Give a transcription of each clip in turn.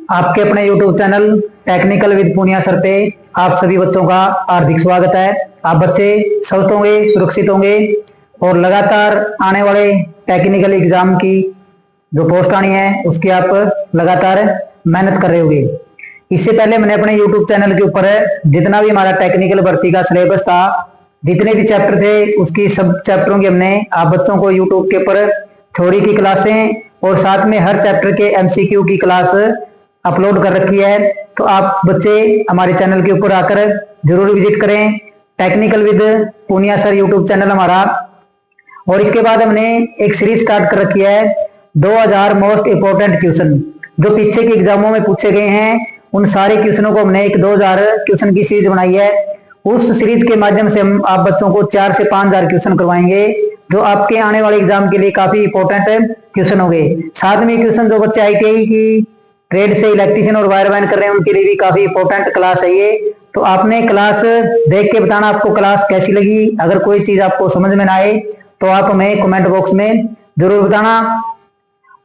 आपके अपने YouTube channel technical with Poonia sir पे आप सभी बच्चों का हार्दिक स्वागत है। आप बच्चे स्वस्थ होंगे, सुरक्षित होंगे और लगातार आने वाले टेक्निकल एग्जाम की जो पोस्ट आनी है उसकी आप लगातार मेहनत कर रहे होंगे। इससे पहले मैंने अपने YouTube चैनल के ऊपर जितना भी हमारा टेक्निकल भर्ती का सिलेबस था, जितने भी चैप्टर थे, उसकी सब चैप्टरों की हमने आप बच्चों को YouTube के ऊपर थ्योरी की क्लासें और साथ में हर चैप्टर के MCQ की क्लास अपलोड कर रखी है। तो आप बच्चे हमारे चैनल के ऊपर आकर जरूर विजिट करें, technical with Poonia sir YouTube channel हमारा। और इसके बाद हमने एक सीरीज स्टार्ट कर रखी है 2000 मोस्ट इंपोर्टेंट क्वेश्चन जो पीछे के एग्जामों में पूछे गए हैं। उन सारे क्वेश्चनों को हमने एक 2000 क्वेश्चन की सीरीज बनाई है। उस सीरीज के माध्यम से हम आप बच्चों को 4 से 5000 क्वेश्चन करवाएंगे जो आपके आने वाले एग्जाम के लिए काफी इंपॉर्टेंट क्वेश्चन होंगे। साथ में क्वेश्चन जो बच्चे ITI की ट्रेड से इलेक्ट्रीशियन और वायरमैन कर रहे हैं उनके लिए भी काफी इंपॉर्टेंट क्लास है ये। तो आपने क्लास देख के बताना आपको क्लास कैसी लगी। अगर कोई चीज आपको समझ में ना आए तो आप हमें कमेंट बॉक्स में जरूर बताना।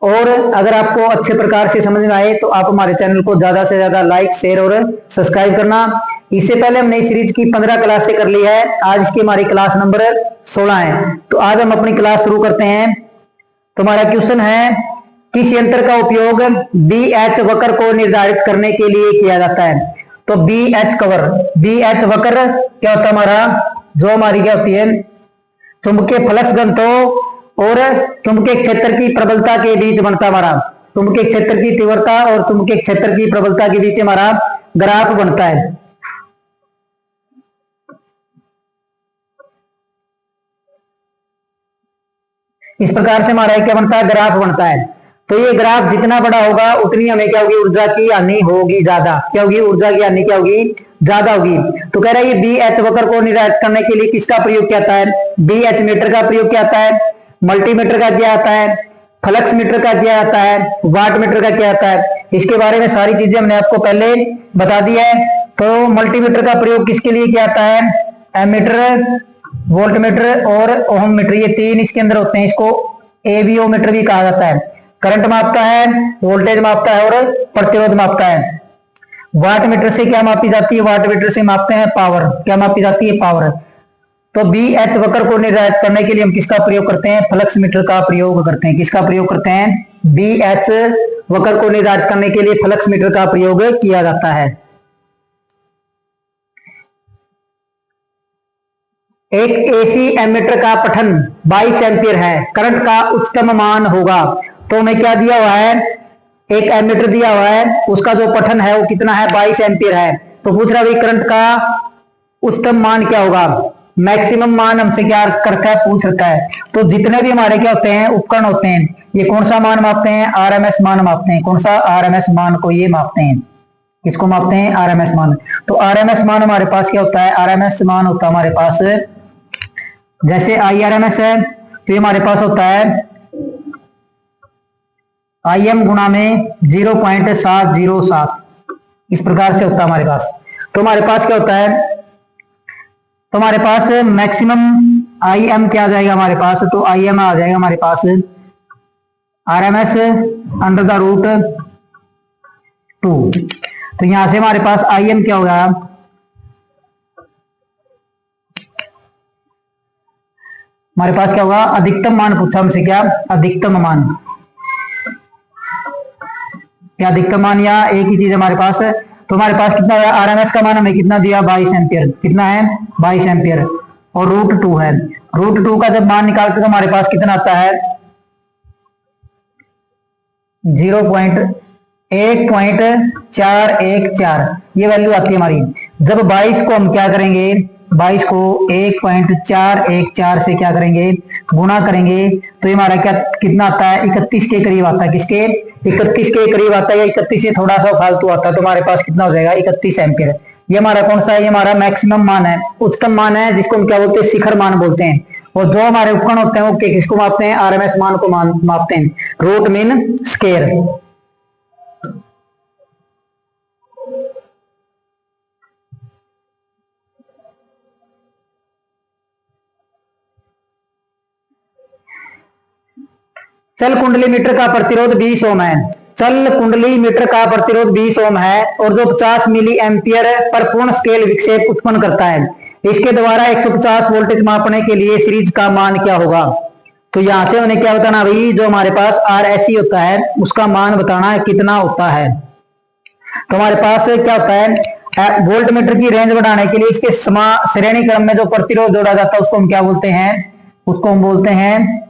और अगर आपको अच्छे प्रकार से समझ में आए तो आप हमारे चैनल को ज्यादा से ज्यादा लाइक, शेयर और सब्सक्राइब करना। इससे पहले हमने इस सीरीज की 15 क्लासें कर ली है, आज इसकी हमारी क्लास नंबर 16 है। तो आज हम अपनी क्लास शुरू करते हैं। तो हमारा क्वेश्चन है, किस यंत्र का उपयोग BH वक्र को निर्धारित करने के लिए किया जाता है। तो BH वक्र क्या होता है हमारा, जो हमारी क्या होती है चुंबकीय फ्लक्स घनत्व और चुंबकीय क्षेत्र की प्रबलता के बीच बनता हमारा, चुंबकीय क्षेत्र की तीव्रता और चुंबकीय क्षेत्र की प्रबलता के बीच हमारा ग्राफ बनता है। इस प्रकार से हमारा क्या बनता है, ग्राफ बनता है। तो ये ग्राफ जितना बड़ा होगा उतनी हमें क्या होगी, ऊर्जा की हानि होगी ज्यादा। क्या होगी, ऊर्जा की हानि क्या होगी, ज्यादा होगी। तो कह रहा है ये BH वक्र को निर्धारित करने के लिए किसका प्रयोग किया जाता है, BH मीटर का प्रयोग किया जाता है, मल्टीमीटर का किया जाता है, फ्लक्स मीटर का किया जाता है, वाट मीटर का किया जाता है। इसके बारे में सारी चीजें हमने आपको पहले बता दी है। तो मल्टीमीटर का प्रयोग किसके लिए किया जाता है, एमीटर, वोल्ट मीटर और ओम मीटर, ये तीन इसके अंदर होते हैं। इसको AVO मीटर भी कहा जाता है। करंट मापता है, वोल्टेज मापता है और प्रतिरोध मापता है। वाट मीटर से क्या मापी जाती है, वाट मीटर से मापते हैं पावर। क्या मापी जाती है, पावर। तो BH वक्र को निर्धारित करने के लिए हम किसका प्रयोग करते हैं, फ्लक्स मीटर का प्रयोग करते हैं। किसका प्रयोग करते हैं, BH वक्र को निर्धारित करने के लिए फ्लक्स मीटर का प्रयोग किया जाता है। एक AC एमीटर का पठन 22 एम्पियर है, करंट का उच्चतम मान होगा। तो हमें क्या दिया हुआ है, एक एमीटर दिया हुआ है, उसका जो पठन है वो कितना है, 22 एम्पियर है। तो पूछ रहा भाई करंट का उच्चतम मान क्या होगा, मैक्सिमम मान हमसे क्या कर रखा है, पूछ रखा है। तो जितने भी हमारे क्या होते हैं उपकरण होते हैं, ये कौन सा मान मापते हैं, RMS मान मापते हैं। कौन सा, RMS मान को ये मापते हैं। किसको मापते हैं, RMS मान। तो RMS मान हमारे पास क्या होता है, RMS मान होता है हमारे पास, जैसे IRMS है तो ये हमारे पास होता है IM गुणा में 0.707, इस प्रकार से होता है हमारे पास। तो हमारे पास क्या होता है, तो हमारे पास मैक्सिमम IM क्या आ जाएगा हमारे पास, तो IM आ जाएगा हमारे पास RMS अंडर द रूट 2। तो यहां से हमारे पास IM क्या होगा, हमारे पास क्या होगा, अधिकतम मान पूछा हमसे, क्या अधिकतम मान, क्या अधिकतम मान, या एक ही चीज हमारे पास है। तो हमारे पास कितना है, RMS का मान हमें कितना दिया, 22 एम्पियर। कितना है, 22 एम्पियर और रूट 2 है। रूट 2 का जब मान निकालते तो हमारे पास कितना आता है, 1.414, ये वैल्यू आती है हमारी। जब 22 को हम क्या करेंगे, 22 को 1.414 से क्या करेंगे, गुणा करेंगे तो ये हमारा क्या कितना आता है, 31 के करीब आता है। किसके, 31 के करीब आता है, या 31 से थोड़ा सा फालतू आता है। तो हमारे पास कितना हो जाएगा, 31 एम्पियर। ये हमारा कौन सा है, ये हमारा मैक्सिमम मान है, उच्चतम मान है, जिसको हम क्या बोलते हैं, शिखर मान बोलते हैं। और जो हमारे उपकरण होते हैं वो किसको मापते हैं, RMS मान को मापते हैं, रूट मीन स्केयर। चल कुंडली मीटर का प्रतिरोध 20 ओम है। चल कुंडली मीटर का प्रतिरोध 20 ओम है और जो 50 मिली एम्पियर पर पूर्ण स्केल विक्षेप उत्पन्न करता है, इसके द्वारा 150 वोल्टेज मापने के लिए सीरीज का मान क्या होगा। तो यहां से उन्हें क्या बताना भाई, जो हमारे पास आर एस सी होता है उसका मान बताना है कितना होता है। तो हमारे पास क्या होता है, वोल्ट मीटर की रेंज बढ़ाने के लिए इसके श्रेणी क्रम में जो प्रतिरोध जोड़ा जाता है उसको हम क्या बोलते हैं, उसको हम बोलते हैं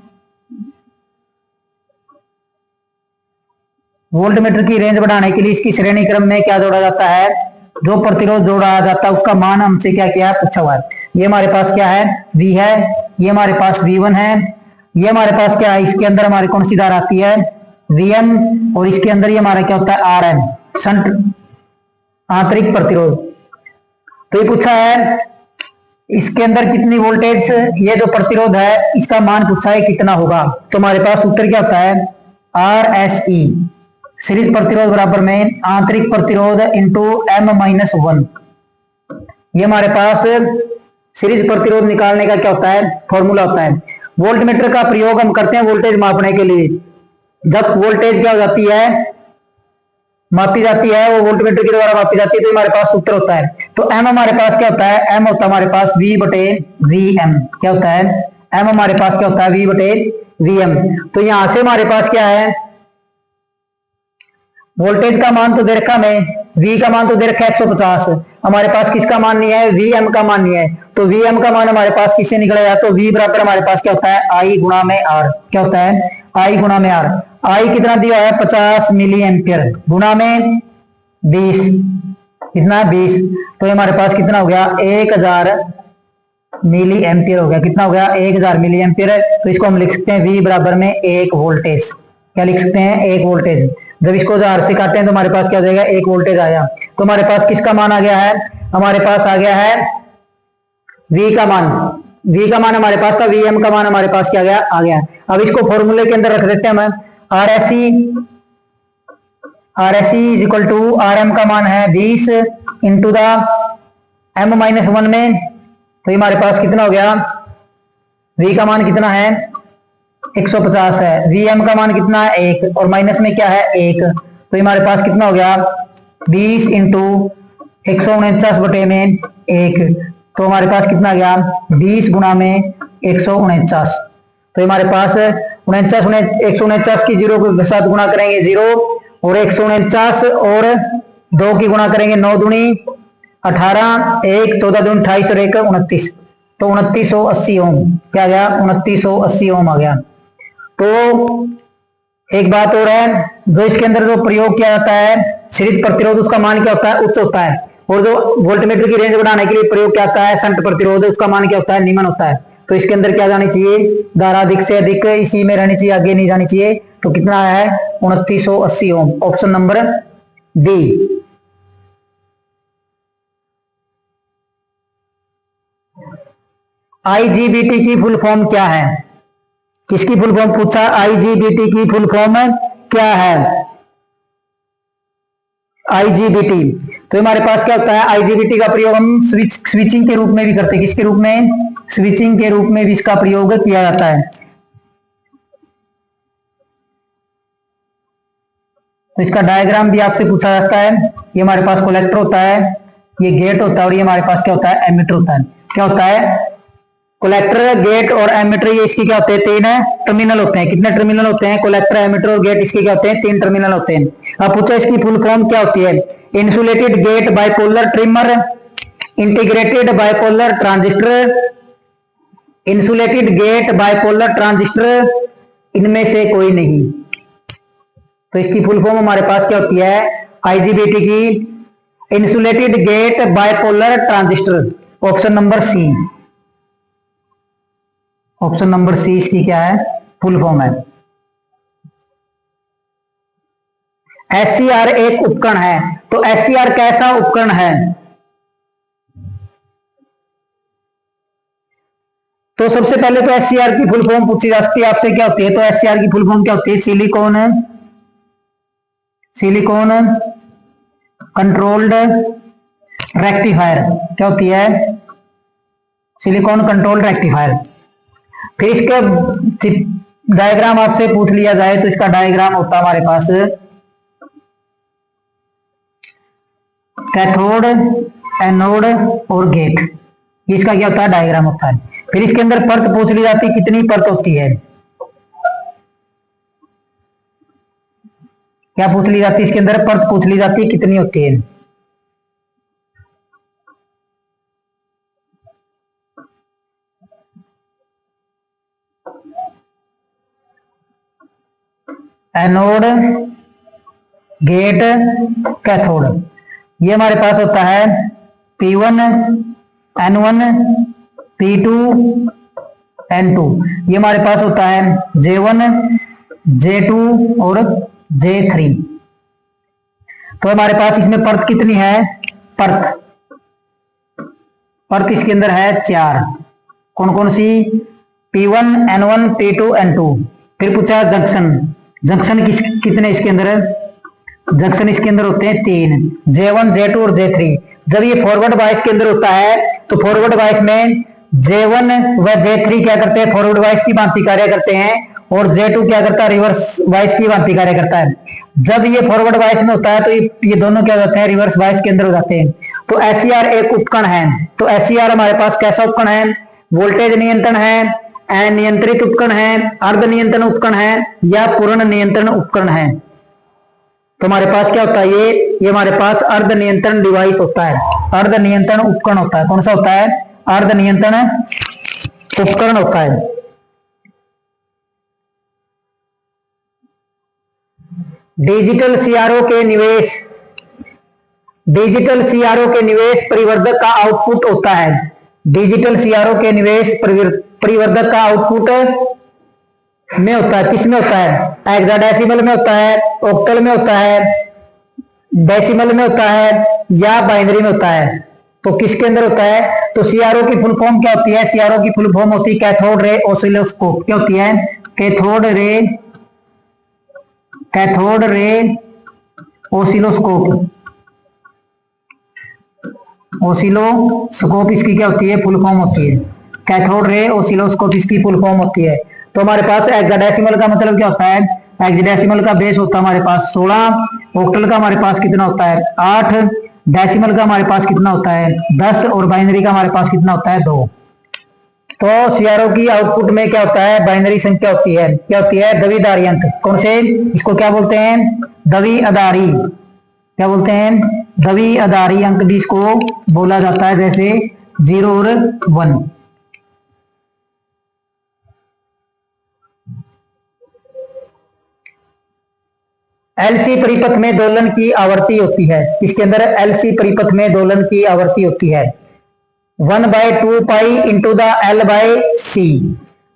वोल्ट मीटर की रेंज बढ़ाने के लिए इसकी श्रेणी क्रम में क्या जोड़ा जाता है, जो प्रतिरोध जोड़ा जाता है उसका मान हमसे क्या किया है, पूछा हुआ है। ये हमारे पास क्या है, V है, ये हमारे पास V1 है, ये हमारे पास क्या है, इसके अंदर हमारी कौन सी धार आती है, Vm, और इसके अंदर ये हमारा क्या होता है, Rn, शंट आंतरिक प्रतिरोध। तो ये पूछा है इसके अंदर कितनी वोल्टेज, ये जो प्रतिरोध है इसका मान पूछा है कितना होगा। तो हमारे पास उत्तर क्या होता है, RSE सीरीज प्रतिरोध बराबर में आंतरिक प्रतिरोध इंटू M-1। ये हमारे पास सीरीज प्रतिरोध निकालने का क्या होता है, फॉर्मूला होता है। वोल्ट मीटर का प्रयोग हम करते हैं वोल्टेज मापने के लिए। जब वोल्टेज क्या हो जाती है, मापी जाती है, वो वोल्ट मीटर के द्वारा मापी जाती है, तो हमारे पास सूत्र होता है। तो M हमारे पास क्या होता है, M होता है हमारे पास V/Vm। क्या होता है, M हमारे पास क्या होता है, V/Vm। तो यहां से हमारे पास क्या है, वोल्टेज का मान तो दे रखा में, V का मान तो दे रखा है 150, हमारे पास किसका मान नहीं है, Vm का मान नहीं है। तो Vm का मान हमारे पास किससे निकलेगा, तो V बराबर हमारे पास क्या होता है, I गुणा में R। क्या होता है, I गुणा में R। I कितना दिया है, 50 मिली एम्पियर गुणा में 20, कितना है 20। तो हमारे पास कितना हो गया, 1000 मिली एम्पियर हो गया। कितना हो गया, 1000 मिली एम्पियर। तो इसको हम लिख सकते हैं V बराबर में 1 वोल्टेज। क्या लिख सकते हैं, 1 वोल्टेज। जब इसको 1000 से काटते हैं तो हमारे पास क्या हो जाएगा, 1 वोल्टेज आया। तो हमारे पास किसका मान आ गया है, हमारे पास आ गया है V का मान। V का मान हमारे पास था, Vm का मान हमारे पास क्या गया, आ गया। अब इसको फॉर्मूले के अंदर रख देते हैं हम, RSE is equal to Rm का मान है 20 इंटू द M-1 में। तो हमारे पास कितना हो गया, V का मान कितना है 150 है, Vm का मान कितना है 1, और माइनस में क्या है 1। तो हमारे पास कितना हो गया, 20 इंटू 149 बटे में 1। तो हमारे पास कितना गया, 20 गुणा में 149। तो हमारे पास 149 की 0 के साथ गुणा करेंगे 0, और 149 और 2 की गुणा करेंगे 9 दूनी 18, 1 14 दूनी 28 और 1 29। तो 2980 ओम क्या गया, 2980 ओम आ गया। तो एक बात और है, जो इसके अंदर जो प्रयोग किया जाता है सीरीज प्रतिरोध, उसका मान क्या होता है, उच्च होता है। और जो वोल्टमीटर की रेंज बढ़ाने के लिए प्रयोग किया जाता है शंट प्रतिरोध, उसका मान क्या होता है, निम्न होता है। तो इसके अंदर क्या जानी चाहिए, धारा अधिक से अधिक इसी में रहनी चाहिए, आगे नहीं जानी चाहिए। तो कितना है 2980 ओम, ऑप्शन नंबर डी। IGBT की फुल फॉर्म क्या है, किसकी फुल फॉर्म पूछा, IGBT की फुल फॉर्म क्या है, IGBT। तो हमारे पास क्या होता है, IGBT का प्रयोग हम स्विचिंग के रूप में भी करते हैं। किसके रूप में, स्विचिंग के रूप में भी इसका प्रयोग किया जाता है। तो इसका डायग्राम भी आपसे पूछा जाता है। ये हमारे पास कलेक्टर होता है, ये गेट होता है, और ये हमारे पास क्या होता है, एमीटर होता है। क्या होता है, कलेक्टर, गेट और एमीटर, ये इसकी क्या होते हैं, 3 टर्मिनल होते हैं। कितने टर्मिनल होते हैं, कलेक्टर, एमीटर और गेट, इसके क्या होते हैं, 3 टर्मिनल होते हैं। अब पूछा इसकी फुल फॉर्म क्या होती है, insulated gate bipolar trimmer, integrated bipolar transistor, insulated gate bipolar transistor, इनमें से कोई नहीं। तो इसकी फुल फॉर्म हमारे पास क्या होती है, IGBT की, insulated gate bipolar transistor, option number C. Option number C इसकी क्या है, फुल फॉर्म है। SCR एक उपकरण है, तो SCR कैसा उपकरण है, तो सबसे पहले तो SCR की फुल फॉर्म पूछी जा सकती है आपसे, क्या होती है, तो SCR की फुल फॉर्म क्या होती है, सिलिकॉन कंट्रोल्ड रेक्टिफायर। क्या होती है, सिलिकॉन कंट्रोल्ड रेक्टिफायर। फिर इसका डायग्राम आपसे पूछ लिया जाए तो इसका डायग्राम होता है हमारे पास कैथोड, एनोड और गेट। इसका क्या होता है, डायग्राम होता है। फिर इसके अंदर परत पूछ ली जाती है, कितनी परत होती है, क्या पूछ ली जाती है इसके अंदर, परत पूछ ली जाती है कितनी होती है। एनोड, गेट, कैथोड, ये हमारे पास होता है P1, N1, P2, N2। ये हमारे पास होता है J1, J2 और J3। तो हमारे पास इसमें परत कितनी है, परत परत इसके अंदर है 4। कौन कौन सी, P1, N1, P2, N2। फिर पूछा जंक्शन, जंक्शन कितने इसके अंदर है, जंक्शन इसके अंदर होते हैं 3, J1, J2 और J3। जब ये फॉरवर्ड बायस के अंदर होता है तो फॉरवर्ड बायस में J1 व J3 क्या करते हैं, फॉरवर्ड बायस की भांति कार्य करते हैं, और J2 क्या करता है, रिवर्स बायस की भांति कार्य करता है। जब ये फॉरवर्ड बायस में होता है तो ये दोनों क्या होते हैं, रिवर्स बायस के अंदर हो जाते हैं। तो SCR एक उपकरण है। तो SCR हमारे पास कैसा उपकरण है, वोल्टेज नियंत्रण है, अनियंत्रित उपकरण है, अर्ध नियंत्रण उपकरण है या पूर्ण नियंत्रण उपकरण है। तो हमारे पास क्या होता है, ये हमारे पास अर्ध नियंत्रण डिवाइस होता है, अर्ध नियंत्रण उपकरण होता है। कौन सा होता है, अर्ध नियंत्रण उपकरण होता है। डिजिटल सीआरओ के निवेश, डिजिटल सीआरओ के निवेश परिवर्धक का आउटपुट होता है। डिजिटल सीआरओ के निवेश परिवर्धक का आउटपुट में होता है, किस में होता है, हेक्साडेसिमल में होता है, ऑक्टल में होता है, डेसिमल में होता है या बाइनरी में होता है। तो किसके अंदर होता है, तो सीआरओ की फुल फॉर्म क्या होती है, सीआरओ की फुल फॉर्म होती है कैथोड रे ऑसिलोस्कोप। क्या होती है, cathode ray, cathode ray oscilloscope. Oscilloscope इसकी क्या होती है, फुल फॉर्म होती है, कैथोड रे ऑसिलोस्कोप इसकी फुल फॉर्म होती है। तो हमारे पास हेक्साडेसिमल का मतलब क्या होता है, हेक्साडेसिमल का बेस होता है हमारे पास 16, ऑक्टल का हमारे पास कितना होता है 8, डेसिमल का हमारे पास कितना होता है 10 और बाइनरी का हमारे पास कितना होता है 2। तो सीआरओ की आउटपुट में क्या होता है, बाइनरी संख्या होती है, क्या होती है, द्विआधारी अंक। कौन से, इसको क्या बोलते हैं, द्विआधारी, क्या बोलते हैं, द्विआधारी अंक भी इसको बोला जाता है, जैसे 0 और 1। एलसी परिपथ में दोलन की आवर्ती होती है, किसके अंदर, एलसी परिपथ में दोलन की आवर्ती होती है 1/2 pi into the L by C.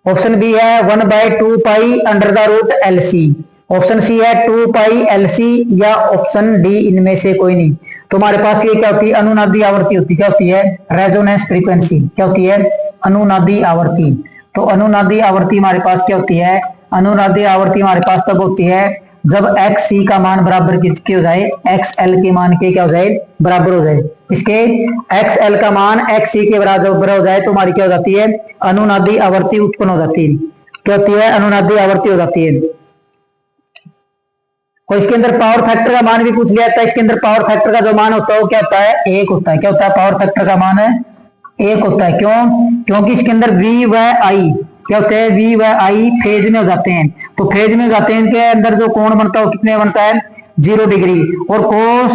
Option B है 1/2 pi under the root L C, option C है 2 पाई एल सी, या ऑप्शन डी इनमें से कोई नहीं। तो हमारे पास ये क्या होती है, अनुनादी आवर्ती होती, क्या होती है, रेजोनेंस फ्रीक्वेंसी। क्या होती है, अनुनादी आवर्ती। तो अनुनादी आवर्ती हमारे पास क्या होती है, अनुनादी आवर्ती हमारे पास तब होती है जब एक्स सी का मान बराबर किसके हो जाए, एक्स एल के मान के क्या हो जाए, बराबर हो जाए। इसके एक्स एल का मान एक्स सी के बराबर हो जाए तो हमारी क्या हो जाती है, अनुनादी आवर्ती उत्पन्न हो जाती है। क्या होती है, अनुनादी आवर्ती हो जाती है। और इसके अंदर पावर फैक्टर का मान भी पूछ लिया था। इसके अंदर पावर फैक्टर का जो मान होता है वो क्या होता है, 1 होता है। क्या होता है, पावर फैक्टर का मान है 1 होता है। क्यों, क्योंकि इसके अंदर वी व आई क्या होते हैं, वी व आई फेज में हो जाते हैं। तो फेज में हो जाते हैं, इनके अंदर जो कोण बनता है वो कितने बनता है, 0 डिग्री। और कोस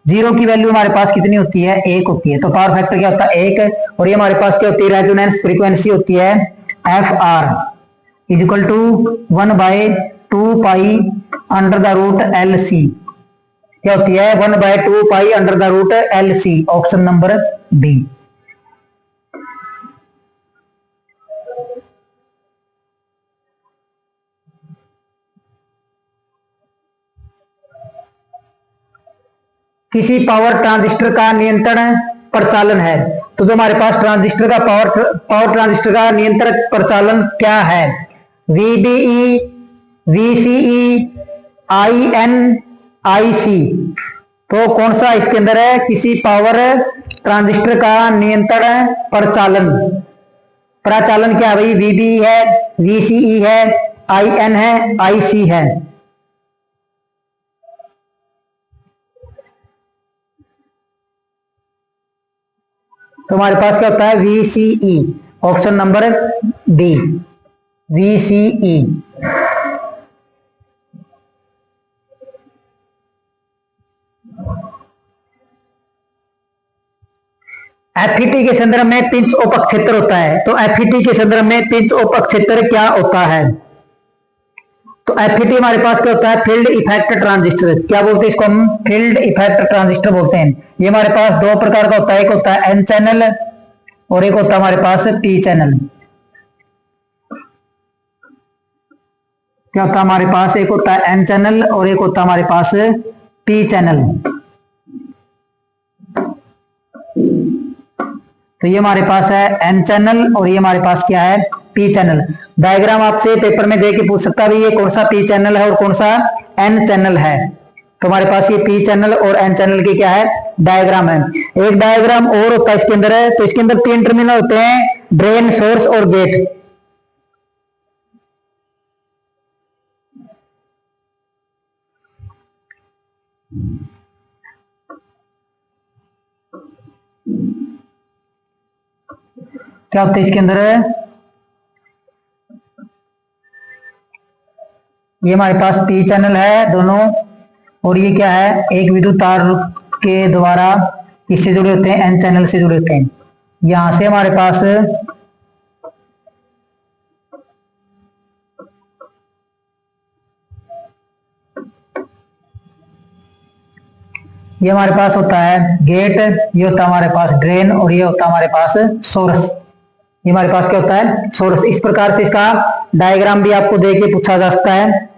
0 की वैल्यू हमारे पास कितनी होती है, 1 होती है। तो पावर फैक्टर क्या होता है, 1। और ये हमारे पास क्या होती है, रेजोनेंस फ्रीक्वेंसी होती है F R is equal to 1/2 pi under the root L C. क्या होती है, 1/2 pi under the root L C, option number D. किसी पावर ट्रांजिस्टर का नियंत्रण प्रचालन है। तो जो हमारे पास ट्रांजिस्टर का पावर ट्रांजिस्टर का नियंत्रण प्रचालन क्या है, वीडीई, वीसीई, आईएन, आईसी। तो कौन सा इसके अंदर है, किसी पावर ट्रांजिस्टर का नियंत्रण प्रचालन, प्रचालन क्या है भाई, वीबी है, वीसीई है, आईएन है, आईसी है। तो हमारे पास क्या होता है VCE, option number D, VCE। FET के संदर्भ में पिंच ओपक क्षेत्र होता है, तो एफईटी के संदर्भ में पिंच ओपक क्षेत्र क्या होता है? तो एफईटी हमारे पास क्या होता है? Field effect transistor. क्या बोलते हैं इसको हम? फील्ड इफेक्ट ट्रांजिस्टर बोलते हैं। ये हमारे पास दो प्रकार का होता है, एक होता है एन चैनल और एक होता है हमारे पास पी चैनल। क्या होता है हमारे पास? एक होता है एन चैनल और एक होता है हमारे पास पी चैनल। तो ये हमारे पास है एन चैनल और ये हमारे पास क्या है? P channel. डायग्राम आपसे पेपर में देके पूछ सकता है ये कौन सा पी चैनल है और कौन सा एन चैनल है। तो हमारे पास ये पी चैनल और एन चैनल की क्या है? डायग्राम है। एक डायग्राम और होता है इसके अंदर है, तो इसके अंदर तीन टर्मिनल होते हैं, ड्रेन, सोर्स और गेट। क्या होता है इसके अंदर? ये हमारे पास पी चैनल है दोनों, और ये क्या है? एक विद्युत तार के द्वारा किससे जुड़े होते हैं? एन चैनल से जुड़े होते हैं। यहां से हमारे पास ये हमारे पास होता है गेट, ये होता है हमारे पास ड्रेन और ये होता है हमारे पास सोर्स। ये हमारे पास क्या होता है? सोर्स। इस प्रकार से इसका डायग्राम भी आपको देके पूछा जा सकता है।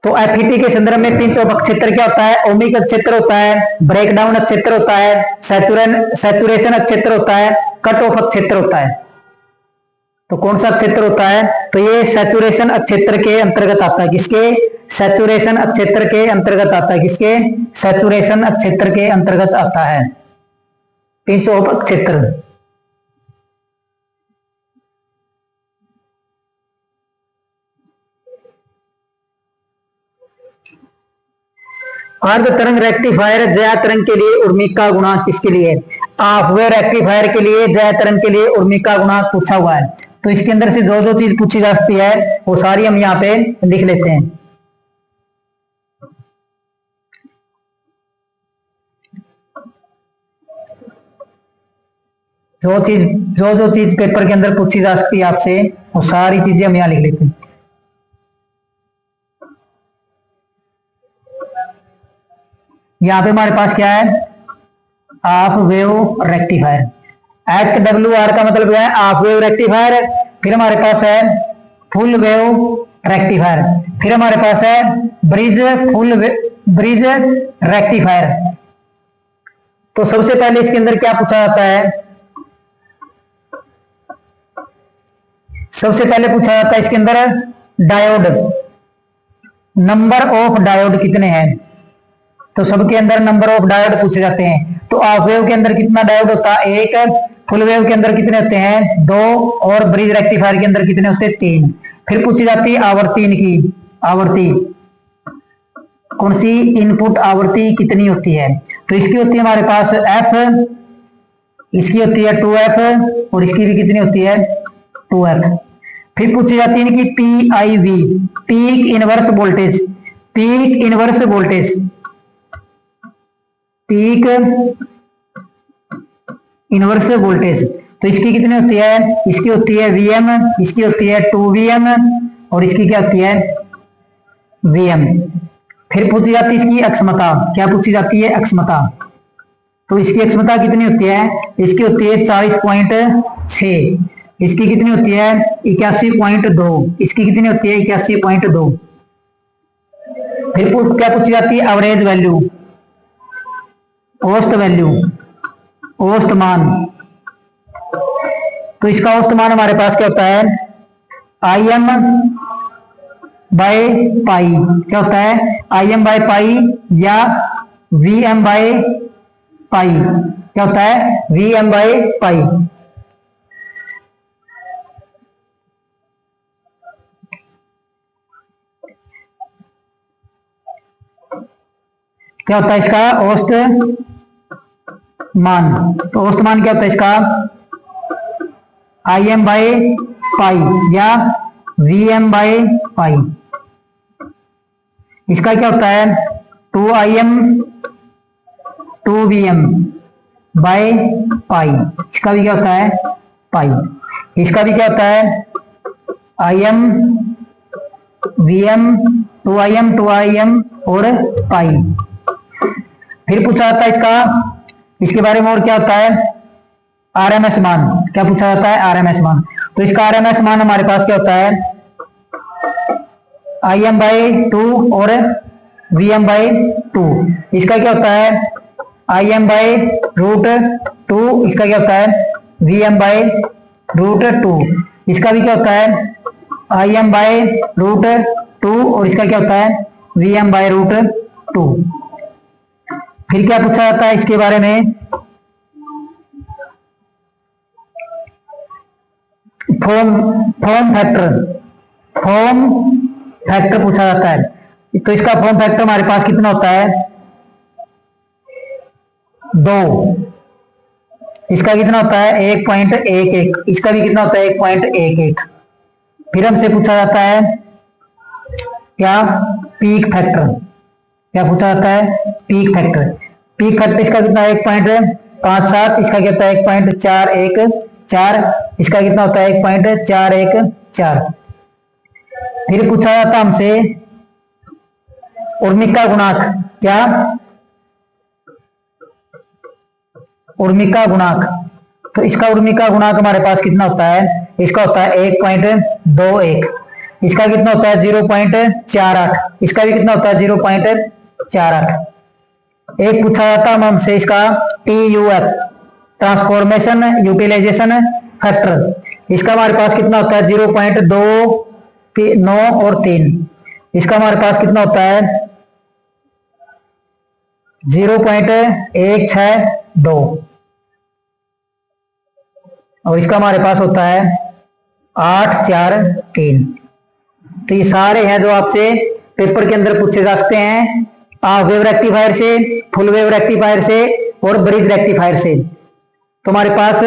तो एफईटी के संदर्भ में पिंच ऑफ क्षेत्र क्या होता है? ओमिक क्षेत्र होता है, ब्रेकडाउन क्षेत्र होता है, सैचुरेशन क्षेत्र होता है, कट ऑफ क्षेत्र होता है। तो कौन सा क्षेत्र होता है? तो ये सैचुरेशन क्षेत्र के अंतर्गत आता है। किसके? सैचुरेशन क्षेत्र के अंतर्गत आता है। किसके? सैचुरेशन क्षेत्र के अंतर्गत आता है पिंच ऑफ क्षेत्र। अर्ध तरंग रेक्टिफायर ज्या तरंग के लिए उर्मिक का गुणांक किसके लिए? हाफ रेक्टिफायर के लिए ज्या तरंग के लिए उर्मिक का गुणांक पूछा हुआ है। तो इसके अंदर से जो जो चीज पूछी जा सकती है वो सारी हम यहाँ पे लिख लेते हैं। जो जो चीज पेपर के अंदर पूछी जा सकती है आपसे वो सारी चीजें हम यहाँ लिख लेते हैं। यहाँ पे हमारे पास क्या है? Half wave rectifier. HWR का मतलब क्या है? Half wave rectifier. फिर हमारे पास है फुल वेव रेक्टिफायर। फिर हमारे पास है ब्रिज रेक्टिफायर। तो सबसे पहले इसके अंदर क्या पूछा जाता है? सबसे पहले पूछा जाता है इसके अंदर डायोड, नंबर ऑफ डायोड कितने हैं। तो सबके अंदर नंबर ऑफ डायोड पूछे जाते हैं। तो हाफ वेव के अंदर कितना डायोड होता है? एक। फुल वेव के अंदर कितने होते हैं? दो। और ब्रिज रेक्टिफायर के अंदर कितने होते हैं? तीन। फिर पूछी जाती है आवृत्ति की। आवृत्ति कौन सी? इनपुट आवृत्ति कितनी होती है? तो इसकी होती है हमारे पास एफ, इसकी होती है 2f और इसकी भी कितनी होती है? 2f। फिर पूछी जाती है इनकी PIV, peak inverse voltage. Peak inverse voltage, peak inverse voltage. तो इसकी कितनी होती है? इसकी होती है Vm, इसकी होती है 2Vm और इसकी क्या होती है? Vm। फिर पूछी जाती है इसकी अक्षमता। क्या पूछी जाती है? अक्षमता। तो इसकी अक्षमता कितनी होती है? इसकी होती है 40.6। इसकी कितनी होती है? 81.2। इसकी कितनी होती है? 81.2। फिर क्या पूछी जाती है? एवरेज वैल्यू, औसत वैल्यू, औसत मान। तो इसका औसत मान हमारे पास क्या होता है? Im बाय पाई। क्या होता है? Im बाय पाई या Vm बाय पाई। क्या होता है? Vm by pi. क्या होता है इसका? औसत मान। तो औसत मान क्या होता है इसका, Im बाय पाई या Vm बाय पाई। इसका क्या होता है 2Im 2Vm बाय पाई। इसका भी क्या होता है पाई। इसका भी क्या होता है Im Vm 2Im और पाई। फिर पूछा जाता है इसके बारे में और क्या होता है आरएमएस मान। क्या पूछा जाता है आरएमएस मान। तो इसका आरएमएस मान हमारे पास क्या होता है Im बाय 2 और Vm बाय 2। इसका क्या होता है Im बाय रूट 2। इसका क्या होता है Vm बाय रूट 2। इसका भी क्या होता है Im बाय रूट 2 और इसका क्या होता है Vm बाय रूट 2। फिर क्या पूछा जाता है इसके बारे में फॉर्म फैक्टर पूछा जाता है। तो इसका फॉर्म फैक्टर हमारे पास कितना होता है 2। इसका कितना होता है 1.11। इसका भी कितना होता है 1.11। फिर हमसे पूछा जाता है क्या पीक फैक्टर। क्या पूछा जाता है पीक फैक्टर। पीक फैक्टर इसका कितना है 1.57। इसका कितना है 1.414। इसका कितना होता है 1.414। फिर पूछा जाता है हमसे उर्मिका गुणांक। क्या उर्मिका गुणांक। तो इसका उर्मिका गुणांक हमारे पास कितना होता है इसका होता है 1.21। इसका कितना होता है 0.48। इसका भी कितना होता है 0.48। एक पूछा जाता है हमसे इसका TUF ट्रांसफॉर्मेशन यूटिलाइजेशन फैक्टर। इसका हमारे पास कितना होता है 0.29 और 3। इसका हमारे पास कितना होता है 0.162 और इसका हमारे पास होता है 843। तो ये सारे हैं जो आपसे पेपर के अंदर पूछे जा सकते हैं हाफ वेव रेक्टिफायर से, फुल वेव रेक्टिफायर से और ब्रिज रेक्टिफायर से। तो हमारे पास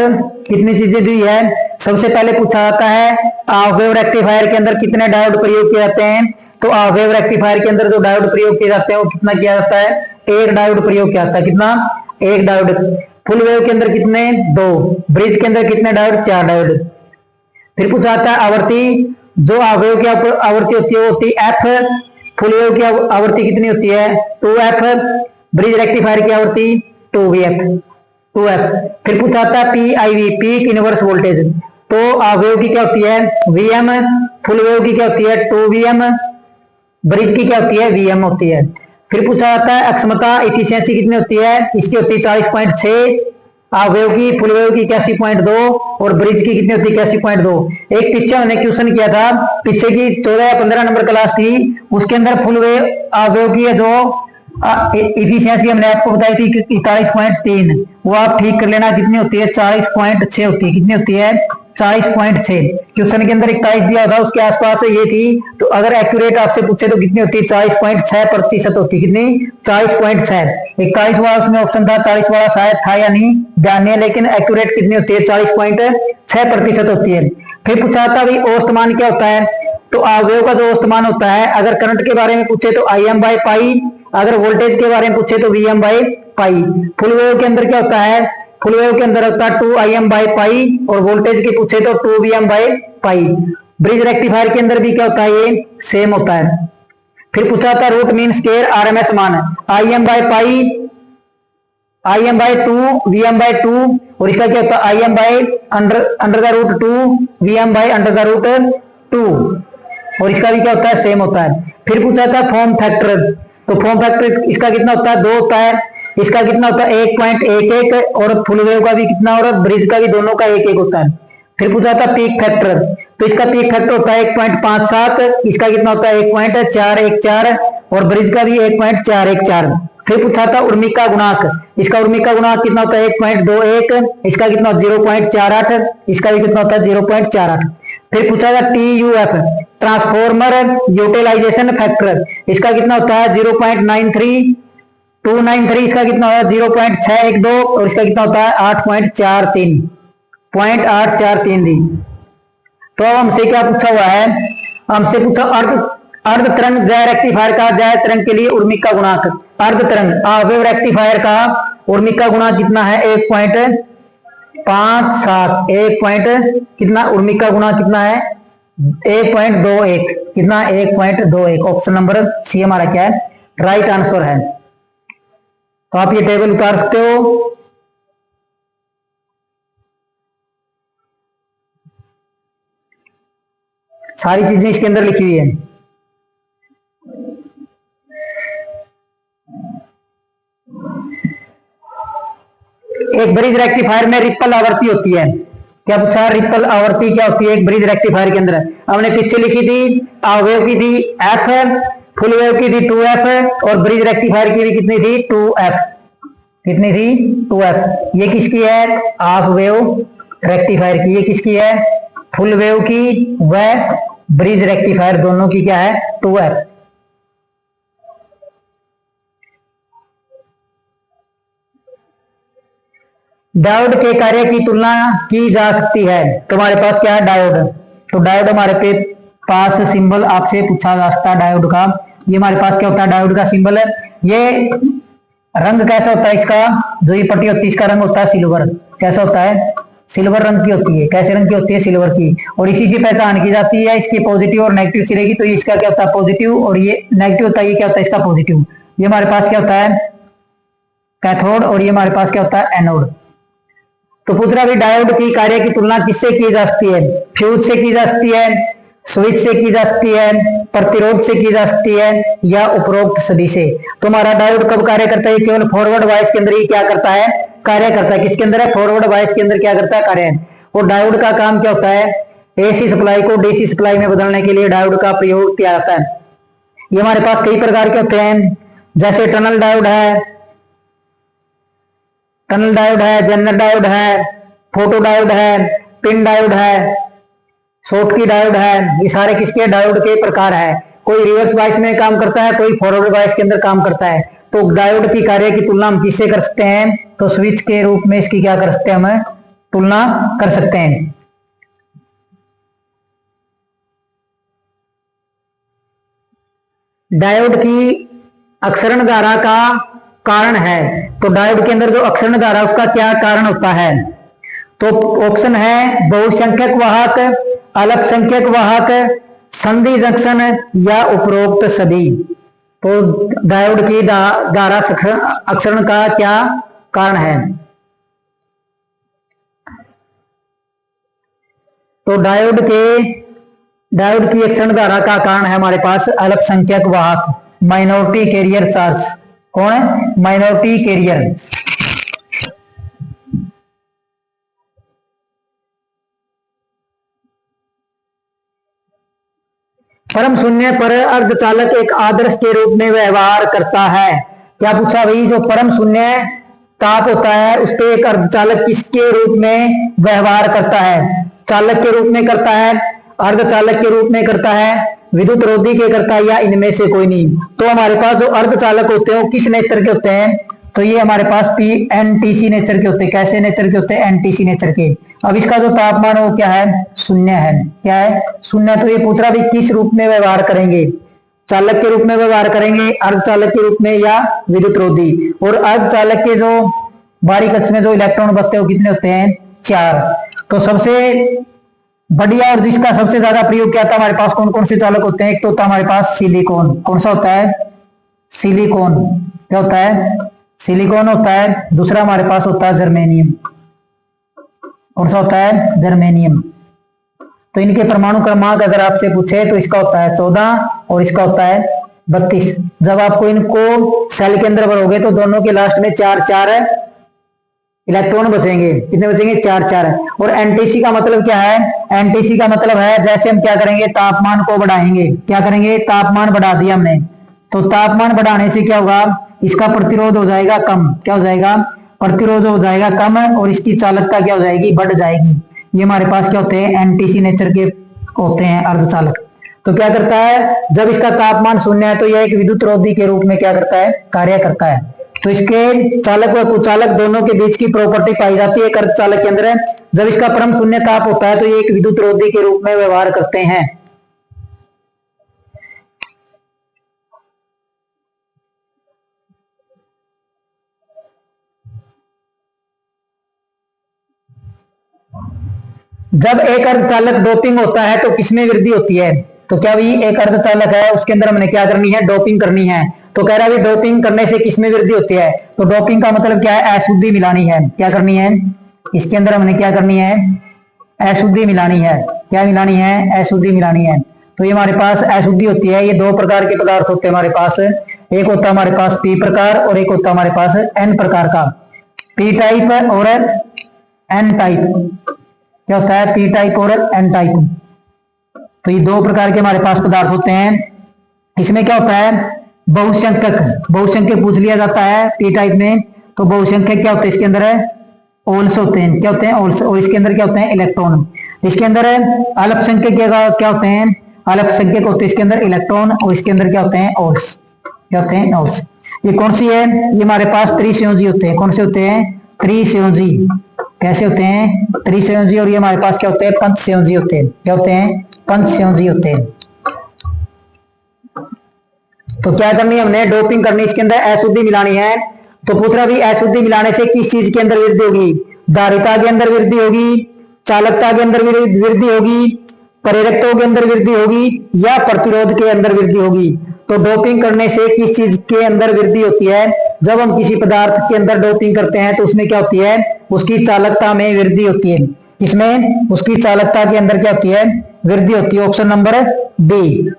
कितनी चीजें दी है। सबसे पहले पूछा जाता है हाफ वेव रेक्टिफायर के अंदर कितने डायोड प्रयोग किए जाते हैं। तो हाफ वेव रेक्टिफायर के अंदर जो डायोड प्रयोग किए जाते हैं वो कितना किया जाता है 1 डायोड प्रयोग किया जाता है। कितना 1 डायोड। फुल वेव के अंदर कितने 2। ब्रिज के अंदर कितने डायोड 4 डायोड। फिर पूछा जाता है आवृत्ति। जो हाफ वेव की आवृत्ति होती है वो होती है f। फुल वेव की आवृत्ति कितनी होती है 2f। ब्रिज रेक्टिफायर की आवृत्ति 2f। फिर पूछा जाता है PIV पीक इनवर्स वोल्टेज। तो हाफ वेव की क्या होती है Vm। फुल वेव की क्या होती है 2Vm। ब्रिज की क्या होती है Vm होती है। फिर पूछा जाता है अक्षमता इफिशियंसी कितनी होती है। इसकी होती है 40.6। हाफ वेव की, फुल वेव की 81.2 और ब्रिज की कितनी होती है 81.2। एक पीछे हमने क्वेश्चन किया था, पीछे की 14 या 15 नंबर क्लास थी, उसके अंदर फुल वेव हाफ वेव की है जो इफिशियंसी हमने आपको बताई थी 41.3। वो आप ठीक कर लेना कितनी होती है 40.6 होती है। कितनी होती है 40.6। क्वेश्चन के अंदर 41 दिया था उसके आसपास ये थी। तो अगर एक्यूरेट आपसे पूछे तो कितनी होती है 40.6% होती है। कितनी 40.6। 41 वाला उसमें ऑप्शन था, 40 वाला शायद था या नहीं ध्यान नहीं है, लेकिन एक्यूरेट कितनी होती है 40.6% होती है। फिर पूछा था भाई औसत मान क्या होता है। तो आवेव का जो औसत मान होता है, अगर करंट के बारे में पूछे तो Im बाय पाई, अगर वोल्टेज के बारे में पूछे तो Vm by pi. Full wave के अंदर क्या होता है, फुल वेव के अंदर होता है 2Im बाय पाई और वोल्टेज के पूछे तो 2Vm by pi. Bridge rectifier के अंदर भी क्या होता है ये सेम होता है। फिर पूछा था रूट मीन स्क्वायर आरएमएस मान Im by pi, Im by 2, Vm by 2 और इसका क्या होता है Im by under the root 2, Vm by under the root 2 और इसका भी क्या होता है सेम होता है। फिर पूछा था फॉर्म फैक्टर। तो फॉर्म फैक्टर इसका कितना होता है 2 होता है। इसका कितना होता है 1.11 और फुल वेव का भी कितना और ब्रिज का भी दोनों का 1-1 होता है। फिर पूछा था पीक फैक्टर। तो इसका पीक फैक्टर होता है 1.57। इसका कितना होता है 1.414 और ब्रिज का भी 1.414। फिर पूछा था उर्मिका गुणांक। इसका उर्मिका गुणांक कितना होता है 1.21। इसका कितना 0.48। इसका भी कितना होता है 0.48। फिर पूछा था TUF ट्रांसफॉर्मर यूटिलाइजेशन फैक्टर। इसका कितना होता है 0.93 293 इसका कितना होता है 0.612 और इसका कितना होता है 8.43 दी। तो अब हमसे क्या पूछा हुआ है, हमसे पूछा अर्ध तरंग जय रेक्टिफायर का जय तरंग के लिए उर्मिक का गुणांक, अर्ध तरंग अवयव रेक्टिफायर का उर्मिक का गुणांक कितना है 1.57, 1 पॉइंट कितना उर्मिक का गुणांक कितना है 1.21, कितना 1.21। ऑप्शन नंबर सी हमारा क्या है राइट आंसर है। तो आप ये टेबल उतार सकते हो। सारी चीजें इसके अंदर लिखी हुई है। एक ब्रिज रेक्टिफायर में रिपल आवृत्ति होती है, क्या पूछा रिपल आवृत्ति क्या होती है एक ब्रिज रेक्टिफायर के अंदर। हमने पीछे लिखी थी अवयव की थी एफ, फुल वेव की थी 2f और ब्रिज रेक्टिफायर की भी कितनी थी 2f, कितनी थी 2f। ये किसकी है हाफ वेव रेक्टिफायर की, ये किसकी है फुल वेव की व ब्रिज रेक्टिफायर दोनों की क्या है 2f। डायोड के कार्य की तुलना की जा सकती है, तो हमारे पास क्या है डायोड, तो डायोड हमारे पास सिंबल आपसे पूछा जा सकता है डायोड का। ये हमारे पास क्या होता है डायोड का सिंबल है। ये रंग कैसा होता है इसका, जो ये पट्टी होती है इसका रंग होता है सिल्वर, कैसा होता है सिल्वर रंग की होती है, कैसे रंग की होती है सिल्वर की। और इसी से पहचान की जाती है इसकी पॉजिटिव और नेगेटिव सिरे की, तो ये इसका क्या होता है पॉजिटिव और ये नेगेटिव होता है, ये क्या होता है इसका पॉजिटिव। ये हमारे पास क्या होता है कैथोड और ये हमारे पास क्या होता है एनोड। तो पूछ रहा भी डायोड की कार्य की तुलना किससे की जा सकती है, फ्यूज से की जा सकती है, स्विच से की जा सकती है, प्रतिरोध से की जा सकती है या उपरोक्त सभी से। तो हमारा डायोड कब कार्य करता है, केवल फॉरवर्ड वाइस के अंदर ही क्या करता है कार्य करता है, किसके अंदर है फॉरवर्ड वाइस के अंदर क्या करता है कार्य। और डायोड का काम क्या होता है एसी सप्लाई को डीसी सप्लाई में बदलने के लिए डायोड का प्रयोग किया जाता है। ये हमारे पास कई प्रकार के होते हैं, जैसे टनल डायोड है, टनल डायोड है, जनरल डायोड है, फोटो डायोड है, पिन डायोड है, शॉटकी डायोड है। ये सारे किसके डायोड के प्रकार है, कोई रिवर्स वाइस में काम करता है, कोई फॉरवर्ड वाइस के अंदर काम करता है। तो डायोड की कार्य की तुलना हम किससे कर सकते हैं, तो स्विच के रूप में इसकी क्या कर सकते हैं हम तुलना कर सकते हैं। डायोड की अक्षरण धारा का कारण है, तो डायोड के अंदर जो अक्षरण धारा उसका क्या कारण होता है, तो ऑप्शन है बहुसंख्यक वाहक, अल्पसंख्यक वाहक, संधि जंक्शन या उपरोक्त सभी। तो डायोड की धारा अक्षरण का क्या कारण है, तो डायोड की अक्षरण धारा का कारण है हमारे पास अल्पसंख्यक वाहक, माइनॉरिटी कैरियर चार्ज। कौन है माइनॉरिटी कैरियर। परम शून्य पर अर्धचालक एक आदर्श के रूप में व्यवहार करता है। क्या पूछा भाई, जो परम शून्य ताप होता है उस पर एक अर्धचालक किसके रूप में व्यवहार करता है, चालक के रूप में करता है, अर्धचालक के रूप में करता है, विद्युत रोधी के करता है या इनमें से कोई नहीं। तो हमारे पास जो अर्धचालक होते हैं वो किस नेचर के होते हैं, तो ये हमारे पास एनटीसी नेचर के होते हैं। कैसे नेचर के होते हैं एनटीसी नेचर के। अब इसका जो तापमान वो क्या है शून्य है, क्या है शून्य। तो ये पूछ रहा भी किस रूप में व्यवहार करेंगे, चालक के रूप में व्यवहार करेंगे, अर्धचालक के रूप में या विद्युत रोधी। और अर्धचालक के जो बाहरी कक्ष में जो इलेक्ट्रॉन बचते हैं वो कितने होते हैं 4। तो सबसे बढ़िया और जिसका सबसे ज्यादा प्रयोग किया था हमारे पास कौन कौन से चालक होते हैं, एक तो होता है हमारे पास सिलिकॉन। कौन सा होता है सिलिकॉन, क्या होता है सिलिकॉन होता है। दूसरा हमारे पास होता है जर्मेनियम। कौन सा होता है जर्मेनियम। तो इनके परमाणु क्रमांक अगर आपसे पूछे तो इसका होता है 14 और इसका होता है 32। जब आपको इनको सेल के अंदर भरोगे तो दोनों के लास्ट में 4 इलेक्ट्रॉन बचेंगे। कितने बचेंगे 4। और एनटीसी का मतलब क्या है, एनटीसी का मतलब है जैसे हम क्या करेंगे तापमान को बढ़ाएंगे। क्या करेंगे तापमान बढ़ा दिया हमने, तो तापमान बढ़ाने से क्या होगा इसका प्रतिरोध हो जाएगा कम। क्या हो जाएगा प्रतिरोध हो जाएगा कम और इसकी चालकता क्या हो जाएगी बढ़ जाएगी। ये हमारे पास क्या होते हैं एनटीसी नेचर के होते हैं अर्धचालक। तो क्या करता है जब इसका तापमान शून्य है तो यह एक विद्युत रोधी के रूप में क्या करता है कार्य करता है। तो इसके चालक व कुचालक दोनों के बीच की प्रॉपर्टी पाई जाती है एक अर्धचालक के अंदर। जब इसका परम शून्य ताप होता है तो ये एक विद्युत रोधी के रूप में व्यवहार करते हैं। जब एक अर्धचालक डोपिंग होता है तो किसमें वृद्धि होती है? तो क्या भी एक अर्धचालक है उसके अंदर हमने क्या करनी है? डोपिंग करनी है। तो कह रहा है डोपिंग करने से किसमें वृद्धि होती है? तो डोपिंग का मतलब क्या है? अशुद्धि मिलानी है। क्या करनी है? इसके अंदर हमने क्या करनी है? अशुद्धि मिलानी है। क्या मिलानी है? अशुद्धि मिलानी है। तो ये हमारे पास अशुद्धि होती है। ये दो प्रकार के पदार्थ होते हैं हमारे पास। एक होता है हमारे पास पी प्रकार और एक होता है हमारे पास एन प्रकार का। पी टाइप और एन टाइप। क्या होता है? पी टाइप और एन टाइप। तो ये दो प्रकार के हमारे पास पदार्थ होते हैं। इसमें क्या होता है? बहुसंख्यक। बहुसंख्यक पूछ लिया जाता है पी टाइप में। तो बहुसंख्यक क्या होते हैं? इसके अंदर है ओल्स होते हैं। क्या होते हैं? ओल्स। और इसके अंदर क्या होते हैं? इलेक्ट्रॉन। इसके अंदर अल्पसंख्यक क्या होते हैं? अल्पसंख्यक होते हैं इसके अंदर इलेक्ट्रॉन और इसके अंदर क्या होते हैं? ओल्स। क्या होते हैं? ओल्स। ये कौन सी है? ये हमारे पास त्रिसंयोजी होते हैं। कौन से होते हैं? त्रिसंयोजी। कैसे होते हैं? त्रिसंयोजी। और ये हमारे पास क्या होते हैं? पंचसंयोजी होते हैं। क्या होते हैं? पंचसंयोजी होते हैं। तो क्या करनी है हमने? डोपिंग करनी। इसके अंदर अशुद्धि मिलानी है। तो पूछ रहा भी अशुद्धि मिलाने से किस चीज के अंदर वृद्धि होगी? धारिता के अंदर वृद्धि होगी, चालकता के अंदर वृद्धि होगी, प्रेरकत्व के अंदर वृद्धि होगी या प्रतिरोध के अंदर वृद्धि होगी? तो डोपिंग करने से किस चीज के अंदर वृद्धि होती है? जब हम किसी पदार्थ के अंदर डोपिंग करते हैं तो उसमें क्या होती है? उसकी चालकता में वृद्धि होती है। किसमें? उसकी चालकता के अंदर क्या होती है? वृद्धि होती है। Option number B.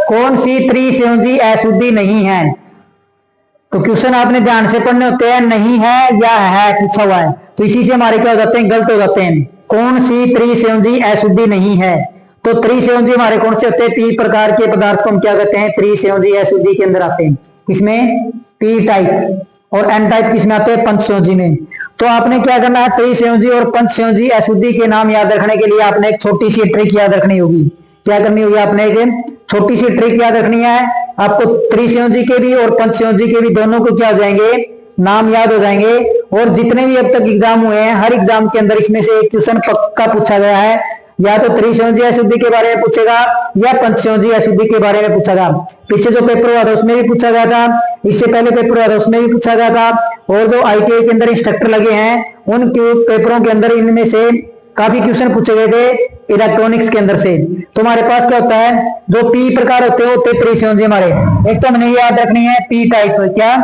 कौन सी त्रिसंयोजी अशुद्धि नहीं है? तो क्वेश्चन आपने ध्यान से पढ़ने होते हैं। नहीं है या है पूछा हुआ है, तो इसी से हमारे क्या हो जाते हैं? गलत हो जाते हैं। कौन सी त्रिसंयोजी अशुद्धि नहीं है? तो त्रिसंयोजी हमारे कौन से होते हैं? पी प्रकार के पदार्थ को हम क्या कहते हैं? त्रिसंयोजी अशुद्धि के अंदर आते हैं। इसमें पी टाइप। और एन टाइप किसमें आते हैं? पंचसंयोजी में। तो आपने क्या करना है? त्रिसंयोजी और पंचसंयोजी अशुद्धि के नाम याद रखने के लिए आपने एक छोटी सी ट्रिक याद रखनी होगी। क्या करनी होगी? आपने एक छोटी सी ट्रिक याद रखनी है। आपको त्रिसंयोजी के भी और पंचसंयोजी के भी दोनों को क्या हो जाएंगे? नाम याद हो जाएंगे। और जितने भी अब तक एग्जाम हुए हैं हर एग्जाम के अंदर इसमें से एक क्वेश्चन पक्का पूछा गया है। या तो त्रिसंयोजी अशुद्धि के बारे में पूछेगा या पंचसंयोजी अशुद्धि के बारे में पूछेगा। पीछे जो पेपर हुआ था उसमें भी पूछा गया था, इससे पहले पेपर हुआ था उसमें भी पूछा गया था, और जो आईटीआई के अंदर इंस्ट्रक्टर लगे हैं उन पेपरों के अंदर इनमें से काफी क्वेश्चन पूछे गए थे इलेक्ट्रॉनिक्स के अंदर से। तो हमारे पास क्या होता है? जो पी प्रकार होते हैं होते त्रिसंयोजी हमारे। एक तो हमने याद रखनी है पी टाइप। क्या?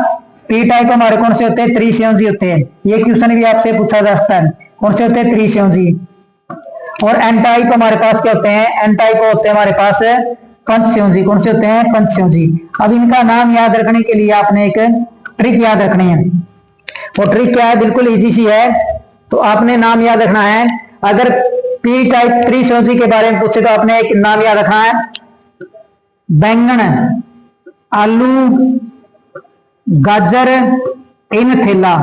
पी टाइप हमारे कौन से होते हैं? त्रिसंयोजी होते हैं। ये क्वेश्चन भी आपसे पूछा जा सकता है। कौन से होते हैं? त्रिसंयोजी। और एन टाइप हमारे पास क्या होते हैं? एन टाइप होते हैं हमारे पास पंचसंयोजी। कौन से होते हैं? पंचसंयोजी। अब इनका नाम याद रखने के लिए आपने एक ट्रिक याद रखनी है। और ट्रिक क्या है? बिल्कुल इजी सी है। तो आपने नाम याद रखना है। अगर पी टाइप त्रिसंयोजी के बारे में पूछे तो आपने एक नाम याद रखना है, बैंगन, आलू, गाजर इन थैला।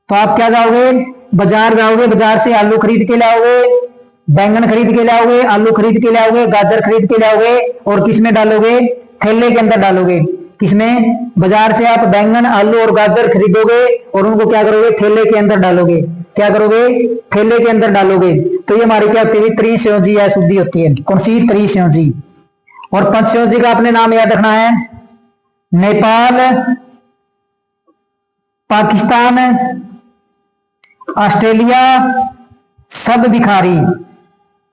तो आप क्या जाओगे? बाजार जाओगे, बाजार से आलू खरीद के लाओगे, बैंगन खरीद के लाओगे, आलू खरीद के लाओगे, गाजर खरीद के लाओगे और किस में डालोगे? थैले के अंदर डालोगे। किसमें? बाजार से आप बैंगन, आलू और गाजर खरीदोगे और उनको क्या करोगे? थैले के अंदर डालोगे। क्या करोगे? थैले के अंदर डालोगे। तो ये हमारी क्या होती है? त्रिसंयोजी अशुद्धि होती है। कौन सी? त्रिसंयोजी। और पंचसंयोजी का आपने नाम याद रखना है, नेपाल, पाकिस्तान, ऑस्ट्रेलिया, सब भिखारी।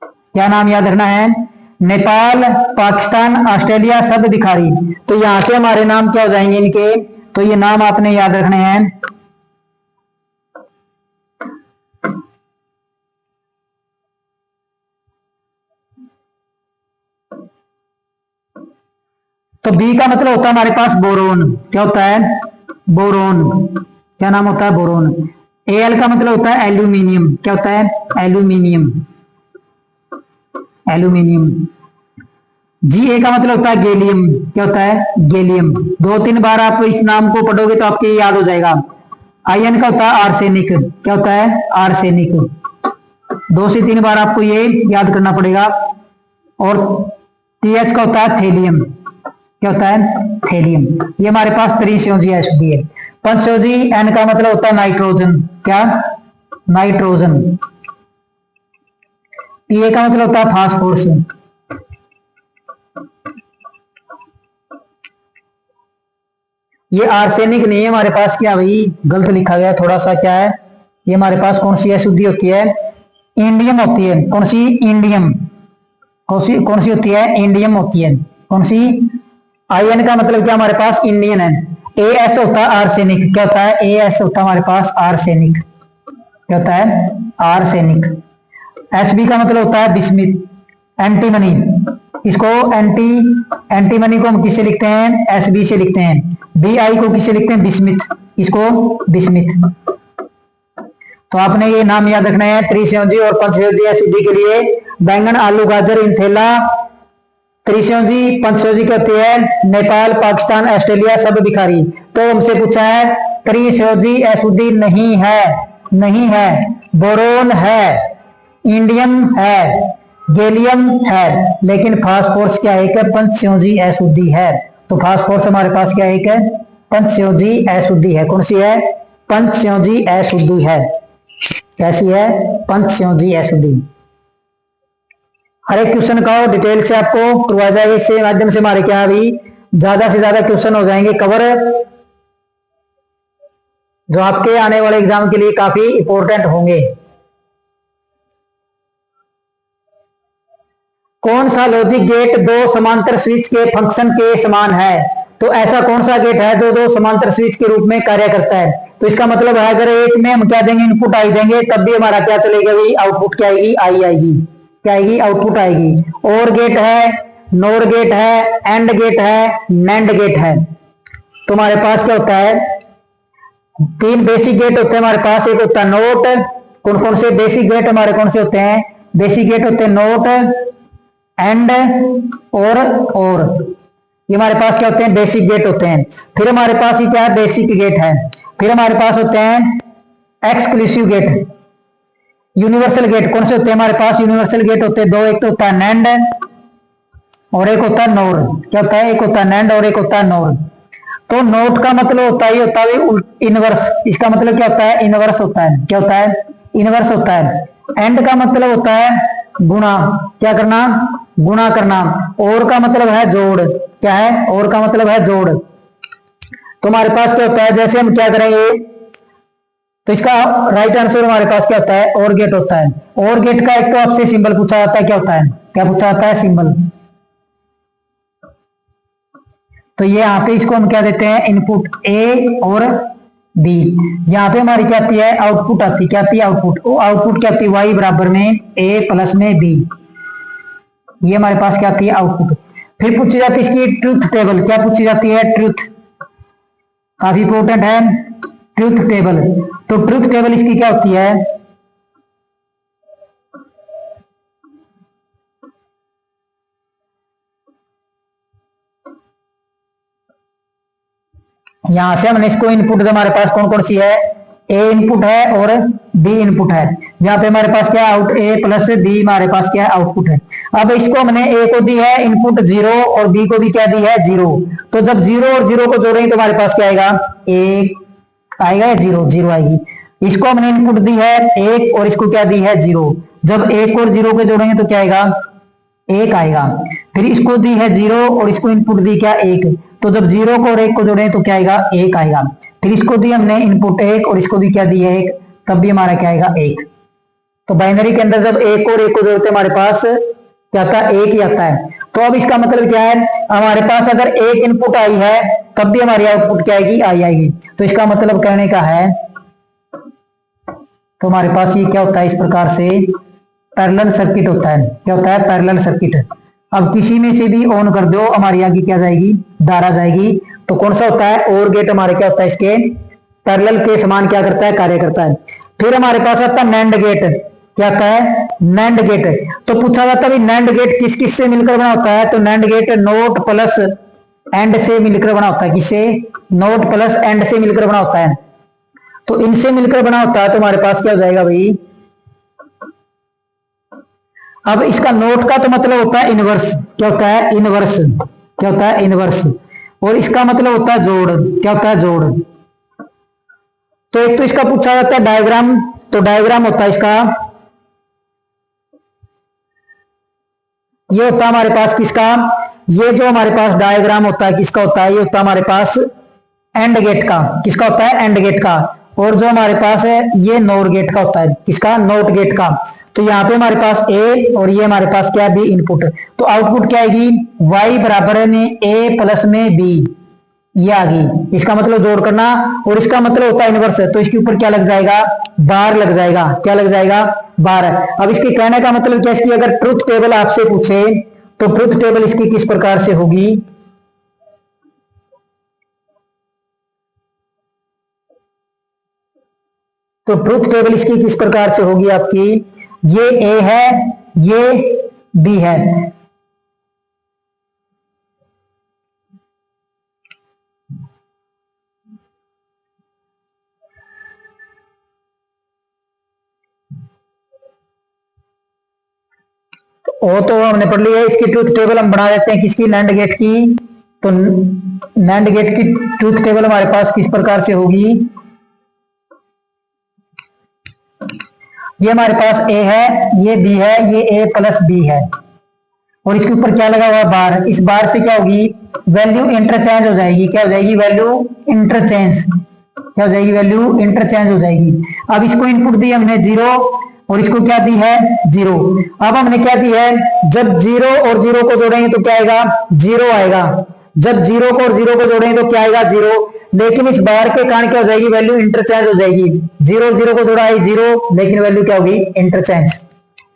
क्या नाम याद रखना है? नेपाल, पाकिस्तान, ऑस्ट्रेलिया, सब भिखारी। तो यहां से हमारे नाम क्या हो जाएंगे इनके? तो ये नाम आपने याद रखने हैं। तो बी का मतलब होता है हमारे पास बोरोन। क्या होता है? बोरोन। क्या नाम होता है? बोरोन। एल का मतलब होता है एल्यूमिनियम। क्या होता है? एल्यूमिनियम। एल्यूमिनियम। जी ए का मतलब होता है गैलियम। क्या होता है? गैलियम। 2-3 बार आप इस नाम को पढ़ोगे तो आपके याद हो जाएगा। आयन का होता है आर्सेनिक। क्या होता है? आर्सेनिक। 2 से 3 बार आपको ये याद करना पड़ेगा। और TH का होता है थेलियम। क्या होता है? थेलियम। ये हमारे पास त्रिसंयोजी अशुद्धि है। पंचसंयोजी N का मतलब होता है नाइट्रोजन। क्या? नाइट्रोजन। PA का मतलब होता है फास्फोरस। ये आर्सेनिक नहीं है हमारे पास। क्या भाई, गलत लिखा गया थोड़ा सा। क्या है ये हमारे पास? कौन सी अशुद्धि होती है? इंडियम होती है। कौन सी? इंडियम। कौन सी होती है? इंडियम होती है। कौन सी? आईएन का मतलब क्या हमारे पास? इंडियन है। AS होता है आर्सेनिक। क्या होता है? AS होता है हमारे पास आर्सेनिक। क्या होता है? आर्सेनिक। SB का मतलब होता है बिस्मिथ, एंटीमनी। इसको एंटीमनी को हम किससे लिखते हैं? SB से लिखते हैं। BI को किससे लिखते हैं? बिस्मिथ। इसको बिस्मिथ। तो आपने ये नाम याद रखना है त्रिसंयोजी और पंचसंयोजी अशुद्धि के लिए। बैंगन, आलू, गाजर, इंथेला। त्रिसंयोजी पंचसंयोजी क्या होती है? नेपाल, पाकिस्तान, ऑस्ट्रेलिया, सब भिखारी। तो हमसे पूछा है त्रिसंयोजी अशुद्धि नहीं है। नहीं है। बोरोन है, इंडियम है, गैलियम है, लेकिन फास्फोरस क्या एक है? पंचसंयोजी अशुद्धि है। तो फास्फोरस हमारे पास क्या एक है? पंचसंयोजी अशुद्धि है। कौन सी है? पंचसंयोजी अशुद्धि है। कैसी है? पंचसंयोजी अशुद्धि। हर एक क्वेश्चन का डिटेल से आपको करवाया जाएगा। इससे माध्यम से हमारे क्या अभी ज्यादा से ज्यादा क्वेश्चन हो जाएंगे कवर, जो आपके आने वाले एग्जाम के लिए काफी इंपॉर्टेंट होंगे। कौन सा लॉजिक गेट दो समांतर स्विच के फंक्शन के समान है? तो ऐसा कौन सा गेट है जो दो समांतर स्विच के रूप में कार्य करता है? तो इसका मतलब है अगर एक में हम क्या देंगे? इनपुट आई देंगे, तब भी हमारा क्या चलेगा भाई? आउटपुट क्या आएगी? आई आएगी। क्या आएगी? आउटपुट आएगी। और गेट है, नोर गेट है, एंड गेट है, नैंड गेट है। तो हमारे पास क्या होता है? 3 बेसिक गेट होते हैं हमारे पास। एक होता है नोट। कौन कौन से बेसिक गेट हमारे कौन से होते हैं? बेसिक गेट होते हैं नोट, एंड और ये हमारे पास क्या होते हैं? बेसिक गेट होते हैं। फिर हमारे पास ये क्या है? बेसिक गेट है। फिर हमारे पास होते हैं एक्सक्लूसिव गेट, यूनिवर्सल गेट। कौन से होते हैं हमारे पास? यूनिवर्सल गेट होते हैं 2। एक तो होता है नैंड और एक होता है नोर। क्या होता है? एक होता है नैंड और एक होता है नोर। तो नोट का मतलब होता है इनवर्स। इसका मतलब क्या होता है? इनवर्स होता है। क्या होता है? इनवर्स होता है। एंड का मतलब होता है गुणा। क्या करना? गुणा करना। और का मतलब है जोड़। क्या है? और का मतलब है जोड़। तो हमारे पास क्या होता है? जैसे हम क्या करेंगे, तो इसका राइट आंसर हमारे पास क्या होता है? और गेट होता है। और गेट का एक तो आपसे सिंबल पूछा जाता है। क्या होता है? क्या पूछा जाता है? सिंबल। तो ये यहाँ पे इसको हम क्या देते हैं? इनपुट ए और बी। यहाँ पे हमारी क्या आती है? आउटपुट आती है। क्या आती है? आउटपुट। वो आउटपुट क्या आती है? वाई बराबर में ए प्लस में बी। ये हमारे पास क्या आती है? आउटपुट। फिर पूछी जाती है इसकी ट्रूथ टेबल। क्या पूछी जाती है? ट्रूथ। काफी इंपॉर्टेंट है ट्रूथ टेबल। तो ट्रूथ टेबल इसकी क्या होती है? यहां से हमने इसको इनपुट हमारे पास कौन कौन सी है? ए इनपुट है और बी इनपुट है। यहाँ पे हमारे पास क्या? आउट ए प्लस बी हमारे पास क्या है? आउटपुट है। अब इसको हमने ए को दी है इनपुट 0 और बी को भी क्या दी है? 0। तो जब 0 और 0 को जोड़ेंगे तो हमारे पास क्या आएगा? 1 आएगा या 0? 0 आएगी। इसको हमने इनपुट दी है 1 और इसको क्या दी है? 0। जब 1 और 0 को जोड़ेंगे तो क्या आएगा? 1 आएगा। फिर इसको दी है 0 और इसको इनपुट दी क्या? 1। तो जब 0 को और 1 को जोड़ें तो क्या आएगा? 1 आएगा। फिर इसको दी हमने इनपुट 1 और इसको भी क्या दी है? 1। तब भी हमारा क्या आएगा? 1। तो बाइनरी के अंदर जब 1 और 1 को जोड़ते हमारे पास क्या आता है? 1 ही आता है। तो अब इसका मतलब क्या है? हमारे पास अगर 1 इनपुट आई है तब भी हमारी आउटपुट क्या आएगी? आई आएगी। तो इसका मतलब कहने का है, तो हमारे पास ये क्या होता है? इस प्रकार से पैरेलल सर्किट होता है। क्या होता है? Parallel circuit. अब किसी में से भी ऑन कर दो, हमारी आगे क्या जाएगी? धारा जाएगी। तो कौन सा होता है? और गेट हमारे क्या होता है? इसके पैरेलल के समान क्या करता है? कार्य करता है। फिर हमारे पास आता है नैंड गेट। क्या आता है? NAND gate. तो पूछा जाता है नैंड गेट किस किस से मिलकर बना होता है? तो NAND gate NOT plus AND से मिलकर बना होता है। किससे? नोट प्लस एंड से मिलकर बना होता है। तो इनसे मिलकर बना होता है। तो हमारे पास क्या हो जाएगा भाई? अब इसका नोट का तो मतलब होता है इनवर्स। क्या होता है? इनवर्स। क्या होता है? इनवर्स। और इसका मतलब होता है जोड़। क्या होता है? जोड़। तो एक तो इसका पूछा जाता है डायग्राम, तो डायग्राम होता है इसका, ये होता है हमारे पास किसका, ये जो हमारे पास डायग्राम होता है किसका होता है, ये होता है हमारे पास एंड गेट का। किसका होता है? एंड गेट का। और जो हमारे पास है ये नोर गेट का होता है। किसका? नोट गेट का। तो यहाँ पे हमारे पास ए और ये हमारे पास क्या है? B input. तो आउटपुट क्या आएगी? y बराबर में ए प्लस में बी, ये आ गई। इसका मतलब जोड़ करना, और इसका मतलब होता है इनवर्स है, तो इसके ऊपर क्या लग जाएगा? बार लग जाएगा। क्या लग जाएगा? बार। अब इसके कहने का मतलब क्या, इसकी अगर ट्रुथ टेबल आपसे पूछे तो ट्रुथ टेबल इसकी किस प्रकार से होगी? तो ट्रुथ टेबल इसकी किस प्रकार से होगी आपकी? ये ए है, ये बी है। वो तो हमने पढ़ लिया है। इसकी ट्रुथ टेबल हम बना देते हैं किसकी? नैंड गेट की। तो नैंड गेट की ट्रुथ टेबल हमारे पास किस प्रकार से होगी? ये हमारे पास ए है, ये बी है, ये ए प्लस बी है, और इसके ऊपर क्या लगा हुआ? बार। इस बार से क्या होगी? वैल्यू इंटरचेंज हो जाएगी। क्या हो जाएगी? Value interchange. क्या हो जाएगी? वैल्यू इंटरचेंज हो जाएगी। अब इसको इनपुट दी हमने जीरो, और इसको क्या दी है? जीरो। अब हमने क्या दी है? जब जीरो और जीरो को जोड़ेंगे तो क्या आएगा? जीरो आएगा। जब जीरो को और जीरो को जोड़ेंगे तो क्या आएगा? जीरो। लेकिन इस बार के कारण क्या हो जाएगी? वैल्यू इंटरचेंज हो जाएगी। जीरो जीरो को जोड़ा है जीरो, लेकिन वैल्यू क्या होगी? इंटरचेंज।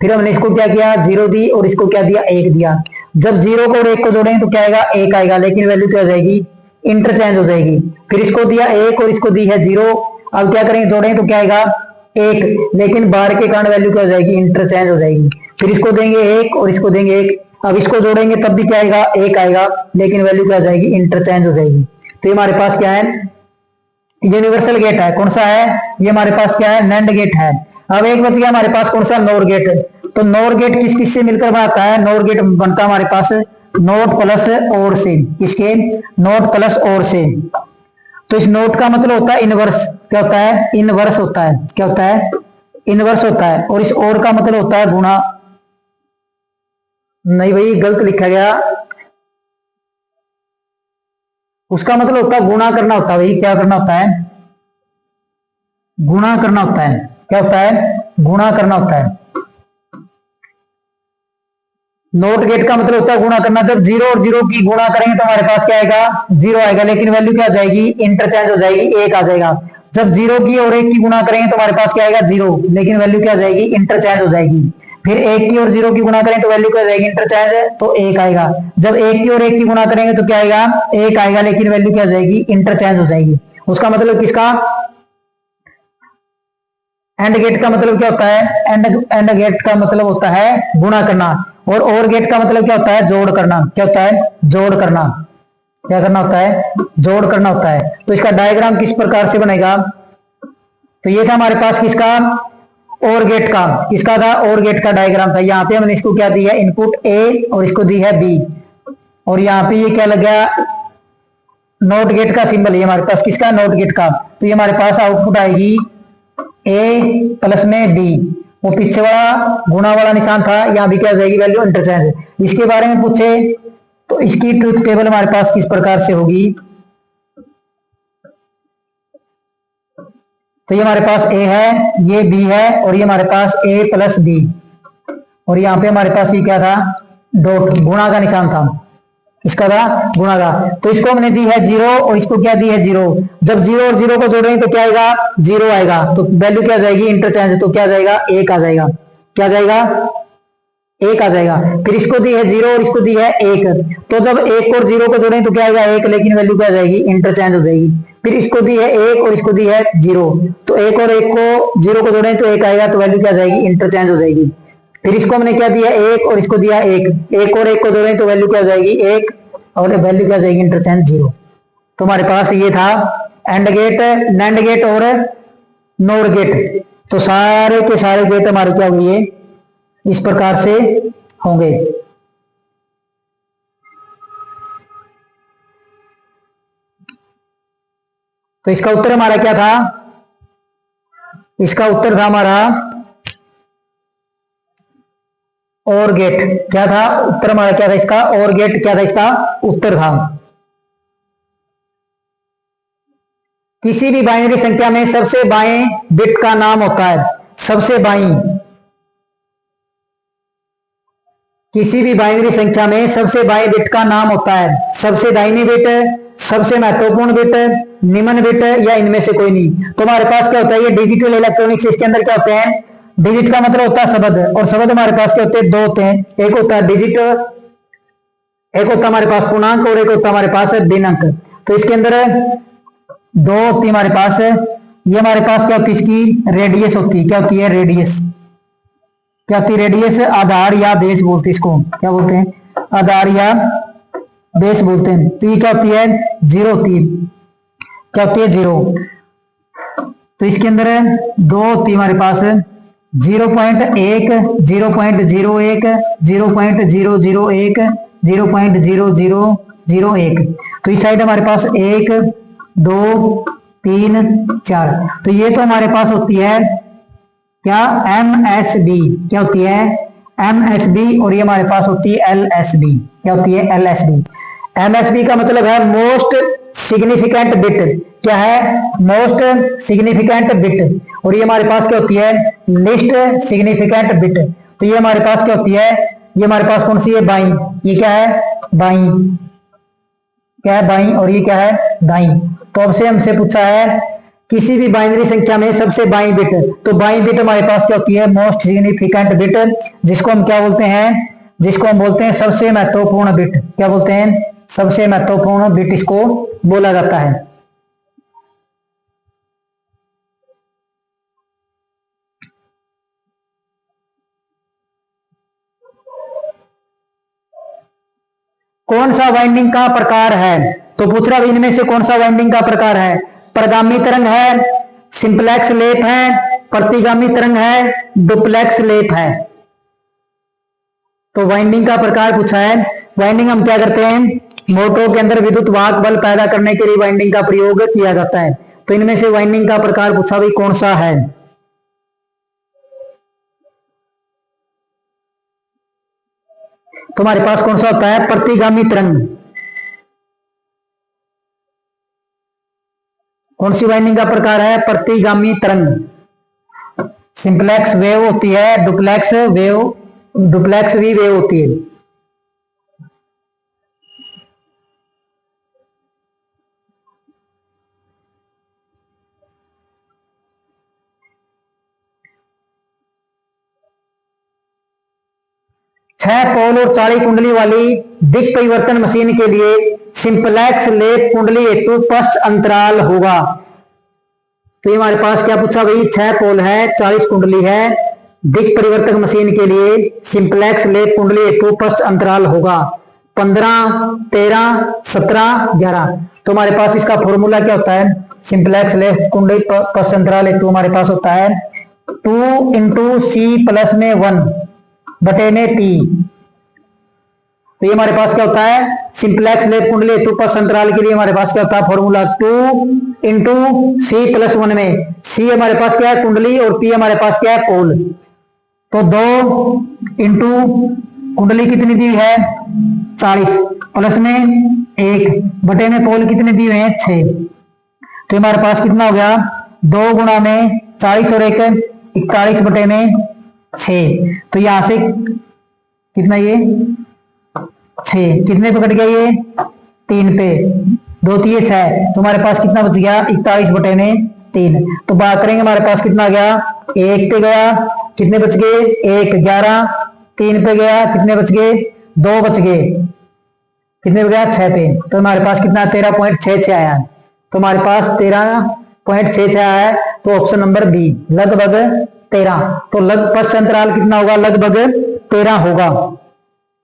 फिर हमने इसको क्या किया? जीरो दी, और इसको क्या दिया? एक दिया। जब जीरो को और एक को जोड़ेंगे तो क्या आएगा? एक आएगा, लेकिन वैल्यू क्या हो जाएगी? इंटरचेंज हो जाएगी। फिर इसको दिया एक और इसको दी है जीरो। अब क्या करेंगे? जोड़ेंगे तो क्या आएगा? एक, लेकिन बार के कारण वैल्यू क्या हो जाएगी? इंटरचेंज हो जाएगी। फिर इसको देंगे एक और इसको देंगे एक, अब इसको जोड़ेंगे तब भी क्या आएगा? एक आएगा, लेकिन वैल्यू क्या हो जाएगी? इंटरचेंज हो जाएगी। तो ये हमारे पास क्या है? यूनिवर्सल गेट है। कौन सा है? ये हमारे पास क्या है? नैंड गेट है। अब एक बच गया हमारे पास कौन सा? NOR gate. तो नोर गेट किस किस से मिलकर बनता है? नोर गेट बनता है हमारे पास नोट प्लस और से। किसके? नोट प्लस और से। तो इस नोट का मतलब होता है इनवर्स। क्या होता है? इनवर्स होता है। क्या होता है? इनवर्स होता है। और इस और का मतलब होता है गुणा। नहीं भाई, गलत लिखा गया। उसका मतलब होता है गुणा करना होता है भाई। क्या करना होता है? गुणा करना होता है। क्या होता है? गुणा करना होता है। नोट गेट का मतलब होता है गुणा करना। जब जीरो और जीरो की गुणा करेंगे तो हमारे पास क्या आएगा? जीरो आएगा, लेकिन वैल्यू क्या आ जाएगी? इंटरचेंज हो जाएगी, एक आ जाएगा। जब जीरो की और एक की गुणा करेंगे तो हमारे पास क्या आएगा? जीरो, लेकिन वैल्यू क्या आ जाएगी? इंटरचेंज हो जाएगी। फिर एक की और जीरो की गुणा करें तो वैल्यू क्या आ जाएगी? इंटरचेंज है, तो एक आएगा। जब एक की और एक की गुणा करेंगे तो क्या आएगा? एक आएगा, लेकिन वैल्यू क्या आ जाएगी? इंटरचेंज हो जाएगी। उसका मतलब किसका? एंड गेट का मतलब क्या होता है? एंड गेट का मतलब होता है गुणा करना। और गेट का मतलब क्या होता है? जोड़ करना। क्या होता है? जोड़ करना। क्या करना होता है? जोड़ करना होता है। तो इसका डायग्राम किस प्रकार से बनेगा? तो ये था हमारे पास किसका? और गेट का। किसका था? और गेट का डायग्राम था। यहाँ पे हमने इसको क्या दिया? इनपुट ए, और इसको दी है बी, और यहाँ पे ये क्या लग गया? नोट गेट का सिंबल। ये हमारे पास किसका? नोट गेट का। तो ये हमारे पास आउटपुट आएगी ए प्लस में बी। वो पीछे वाला गुणा वाला निशान था, यहाँ भी क्या हो जाएगी? Value interchange. इसके बारे में पूछे तो इसकी ट्रुथ टेबल हमारे पास किस प्रकार से होगी? तो ये हमारे पास ए है, ये बी है, और ये हमारे पास ए प्लस बी, और यहाँ पे हमारे पास ये क्या था? डॉट, गुणा का निशान था। इसका था? गुणा का। तो इसको हमने दी है जीरो, और इसको क्या दी है? जीरो। जब जीरो और जीरो को जोड़ेंगे तो क्या आएगा? जीरो आएगा, तो वैल्यू क्या आ जाएगी? इंटरचेंज। तो क्या आ जाएगा? एक आ जाएगा। क्या आ जाएगा? एक आ जाएगा। फिर इसको दी है जीरो और इसको दी है एक, तो जब एक और जीरो को जोड़ें तो क्या आएगा? एक, लेकिन वैल्यू क्या आ जाएगी? इंटरचेंज हो जाएगी। फिर इसको दी है एक और इसको दी है जीरो, तो एक और एक को जीरो को जोड़ें तो एक आएगा, तो वैल्यू क्या आ जाएगी? इंटरचेंज हो जाएगी। फिर इसको हमने क्या दिया? एक, और इसको दिया एक, एक और एक को जोड़ें तो वैल्यू क्या आ जाएगी? एक, और वैल्यू क्या आ जाएगी? Interchange zero. तो हमारे पास ये था एंड गेट, नैंड गेट और नोर गेट। तो सारे के सारे गेट हमारे क्या हुए? इस प्रकार से होंगे। तो इसका उत्तर हमारा क्या था? इसका उत्तर था हमारा और गेट। क्या था उत्तर हमारा? क्या था इसका? और गेट क्या था इसका उत्तर था? किसी भी बाइनरी संख्या में सबसे बाएं बिट का नाम होता है। सबसे बाईं, किसी भी बाइनरी संख्या में सबसे बाएं बिट का नाम होता है। सबसे दाहिनी बिट, सबसे महत्वपूर्ण बिट, निम्न बिट या इनमें से कोई नहीं। तो हमारे पास क्या होता है? ये डिजिटल इलेक्ट्रॉनिक्स, इसके अंदर क्या होते हैं? डिजिट का मतलब होता है शब्द, और शब्द हमारे पास क्या होते हैं? दो होते हैं। एक होता है डिजिट, एक होता है हमारे पास पूर्णांक, और एक होता है हमारे पास भिन्नांक। तो इसके अंदर दो होती है हमारे पास। ये हमारे पास क्या होती है? इसकी रेडियस होती है। क्या होती है? रेडियस। क्या होती है? रेडियस। आधार या बेस बोलते हैं इसको। क्या बोलते हैं? आधार या बेस बोलते हैं। तो ये क्या होती है? जीरो होती है। क्या होती है? जीरो। तो इसके अंदर दो होती है हमारे पास। 0.1, 0.01, 0.001, 0.0001। तो इस साइड हमारे पास एक, दो, तीन, चार। तो ये तो हमारे पास होती है क्या? MSB। क्या होती है? MSB। और ये हमारे पास होती है LSB। क्या होती है? LSB। MSB का मतलब है मोस्ट सिग्निफिकेंट बिट। क्या है? Most significant bit. और ये हमारे पास क्या होती है? Least significant bit. तो ये हमारे पास क्या होती है? ये हमारे पास कौन सी है? बाई। ये क्या है? बाई। क्या है? बाई। और ये क्या है? दाई। तो अब से हमसे पूछा है किसी भी बाइनरी संख्या में सबसे बाई बिट। तो बाई बिट हमारे पास क्या होती है? मोस्ट सिग्निफिकेंट बिट, जिसको हम क्या बोलते हैं? जिसको हम बोलते हैं सबसे महत्वपूर्ण बिट। क्या बोलते हैं? सबसे महत्वपूर्ण बिट इसको बोला जाता है। कौन सा वाइंडिंग का प्रकार है? तो पूछ रहा इनमें से कौन सा वाइंडिंग का प्रकार है? परगामी तरंग है, सिंपलेक्स लेप है, प्रतिगामी तरंग है, डुप्लेक्स लेप है। तो वाइंडिंग का प्रकार पूछा है। वाइंडिंग हम क्या करते हैं? मोटरों के अंदर विद्युत वाहक बल पैदा करने के लिए वाइंडिंग का प्रयोग किया जाता है। तो इनमें से वाइंडिंग का प्रकार पूछा भाई कौन सा है? तो हमारे पास कौन सा होता है? प्रतिगामी तरंग। कौन सी वाइंडिंग का प्रकार है? प्रतिगामी तरंग। सिंपलेक्स वेव होती है, डुप्लेक्स वेव, डुप्लेक्स भी वेव होती है। छह पोल और 40 कुंडली वाली दिक परिवर्तन मशीन के लिए सिंपलेक्स लेप कुंडली हेतु पश्च अंतराल होगा। तो ये हमारे पास क्या पूछा भाई? छह पोल है, 40 कुंडली है, दिक परिवर्तक मशीन के लिए सिंपलेक्स लेप कुंडली हेतु पश्च अंतराल होगा 15, 13, 17, 11। तो हमारे पास इसका फॉर्मूला क्या होता है? सिंपलेक्स लेप कुंडली पश्च अंतराल हेतु हमारे पास होता है 2 × C+में 1 बटे में T। तो ये हमारे पास क्या होता है? सिंपलेक्स लेप कुंडली हेतु पश्च अंतराल के लिए हमारे पास क्या होता है? फॉर्मूला 2 × C+1 में C हमारे पास क्या है? कुंडली, और P हमारे पास क्या है? पोल। तो 2 कुंडली कितनी दी है? 40, प्लस में 1 बटे में पोल कितने दिए हैं? 6। तो हमारे पास कितना हो गया? 2 गुणा में 40 और 1 41 बटे में 6। तो यहां से कितना? ये 6 कितने पे कट गया? ये 3 पे। 2 3 6। तो हमारे पास कितना बच गया? 41 बटे में 3। तो बात करेंगे हमारे पास कितना गया? 1 पे गया, कितने बच गए? 1 11। 3 पे गया, कितने बच गए? 2 बच गए, कितने पे गया? 6 पे। तो हमारे पास कितना? 13.66 आया। तो हमारे पास 13.66 आया है। तो ऑप्शन नंबर बी लगभग 13। तो लग पश्च अंतराल कितना होगा? लगभग 13 होगा।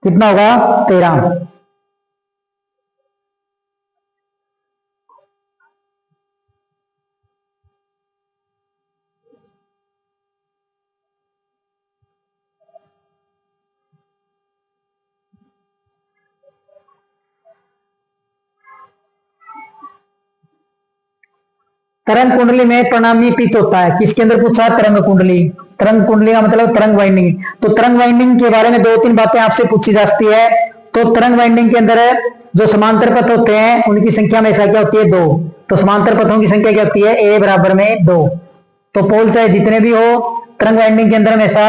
कितना होगा? 13। तरंग कुंडली में परिणामी पिच होता है। किसके अंदर पूछा? तरंग कुंडली। तरंग कुंडली का मतलब तरंग वाइंडिंग। तो तरंग वाइंडिंग के बारे में दो तीन बातें आपसे पूछी जा सकती है। तो तरंग वाइंडिंग के अंदर जो समांतर पथ होते हैं उनकी संख्या हमेशा क्या होती है? 2। तो समांतर पथों की संख्या क्या होती है? ए बराबर में 2। तो पोल चाहे जितने भी हो, तरंग वाइंडिंग के अंदर हमेशा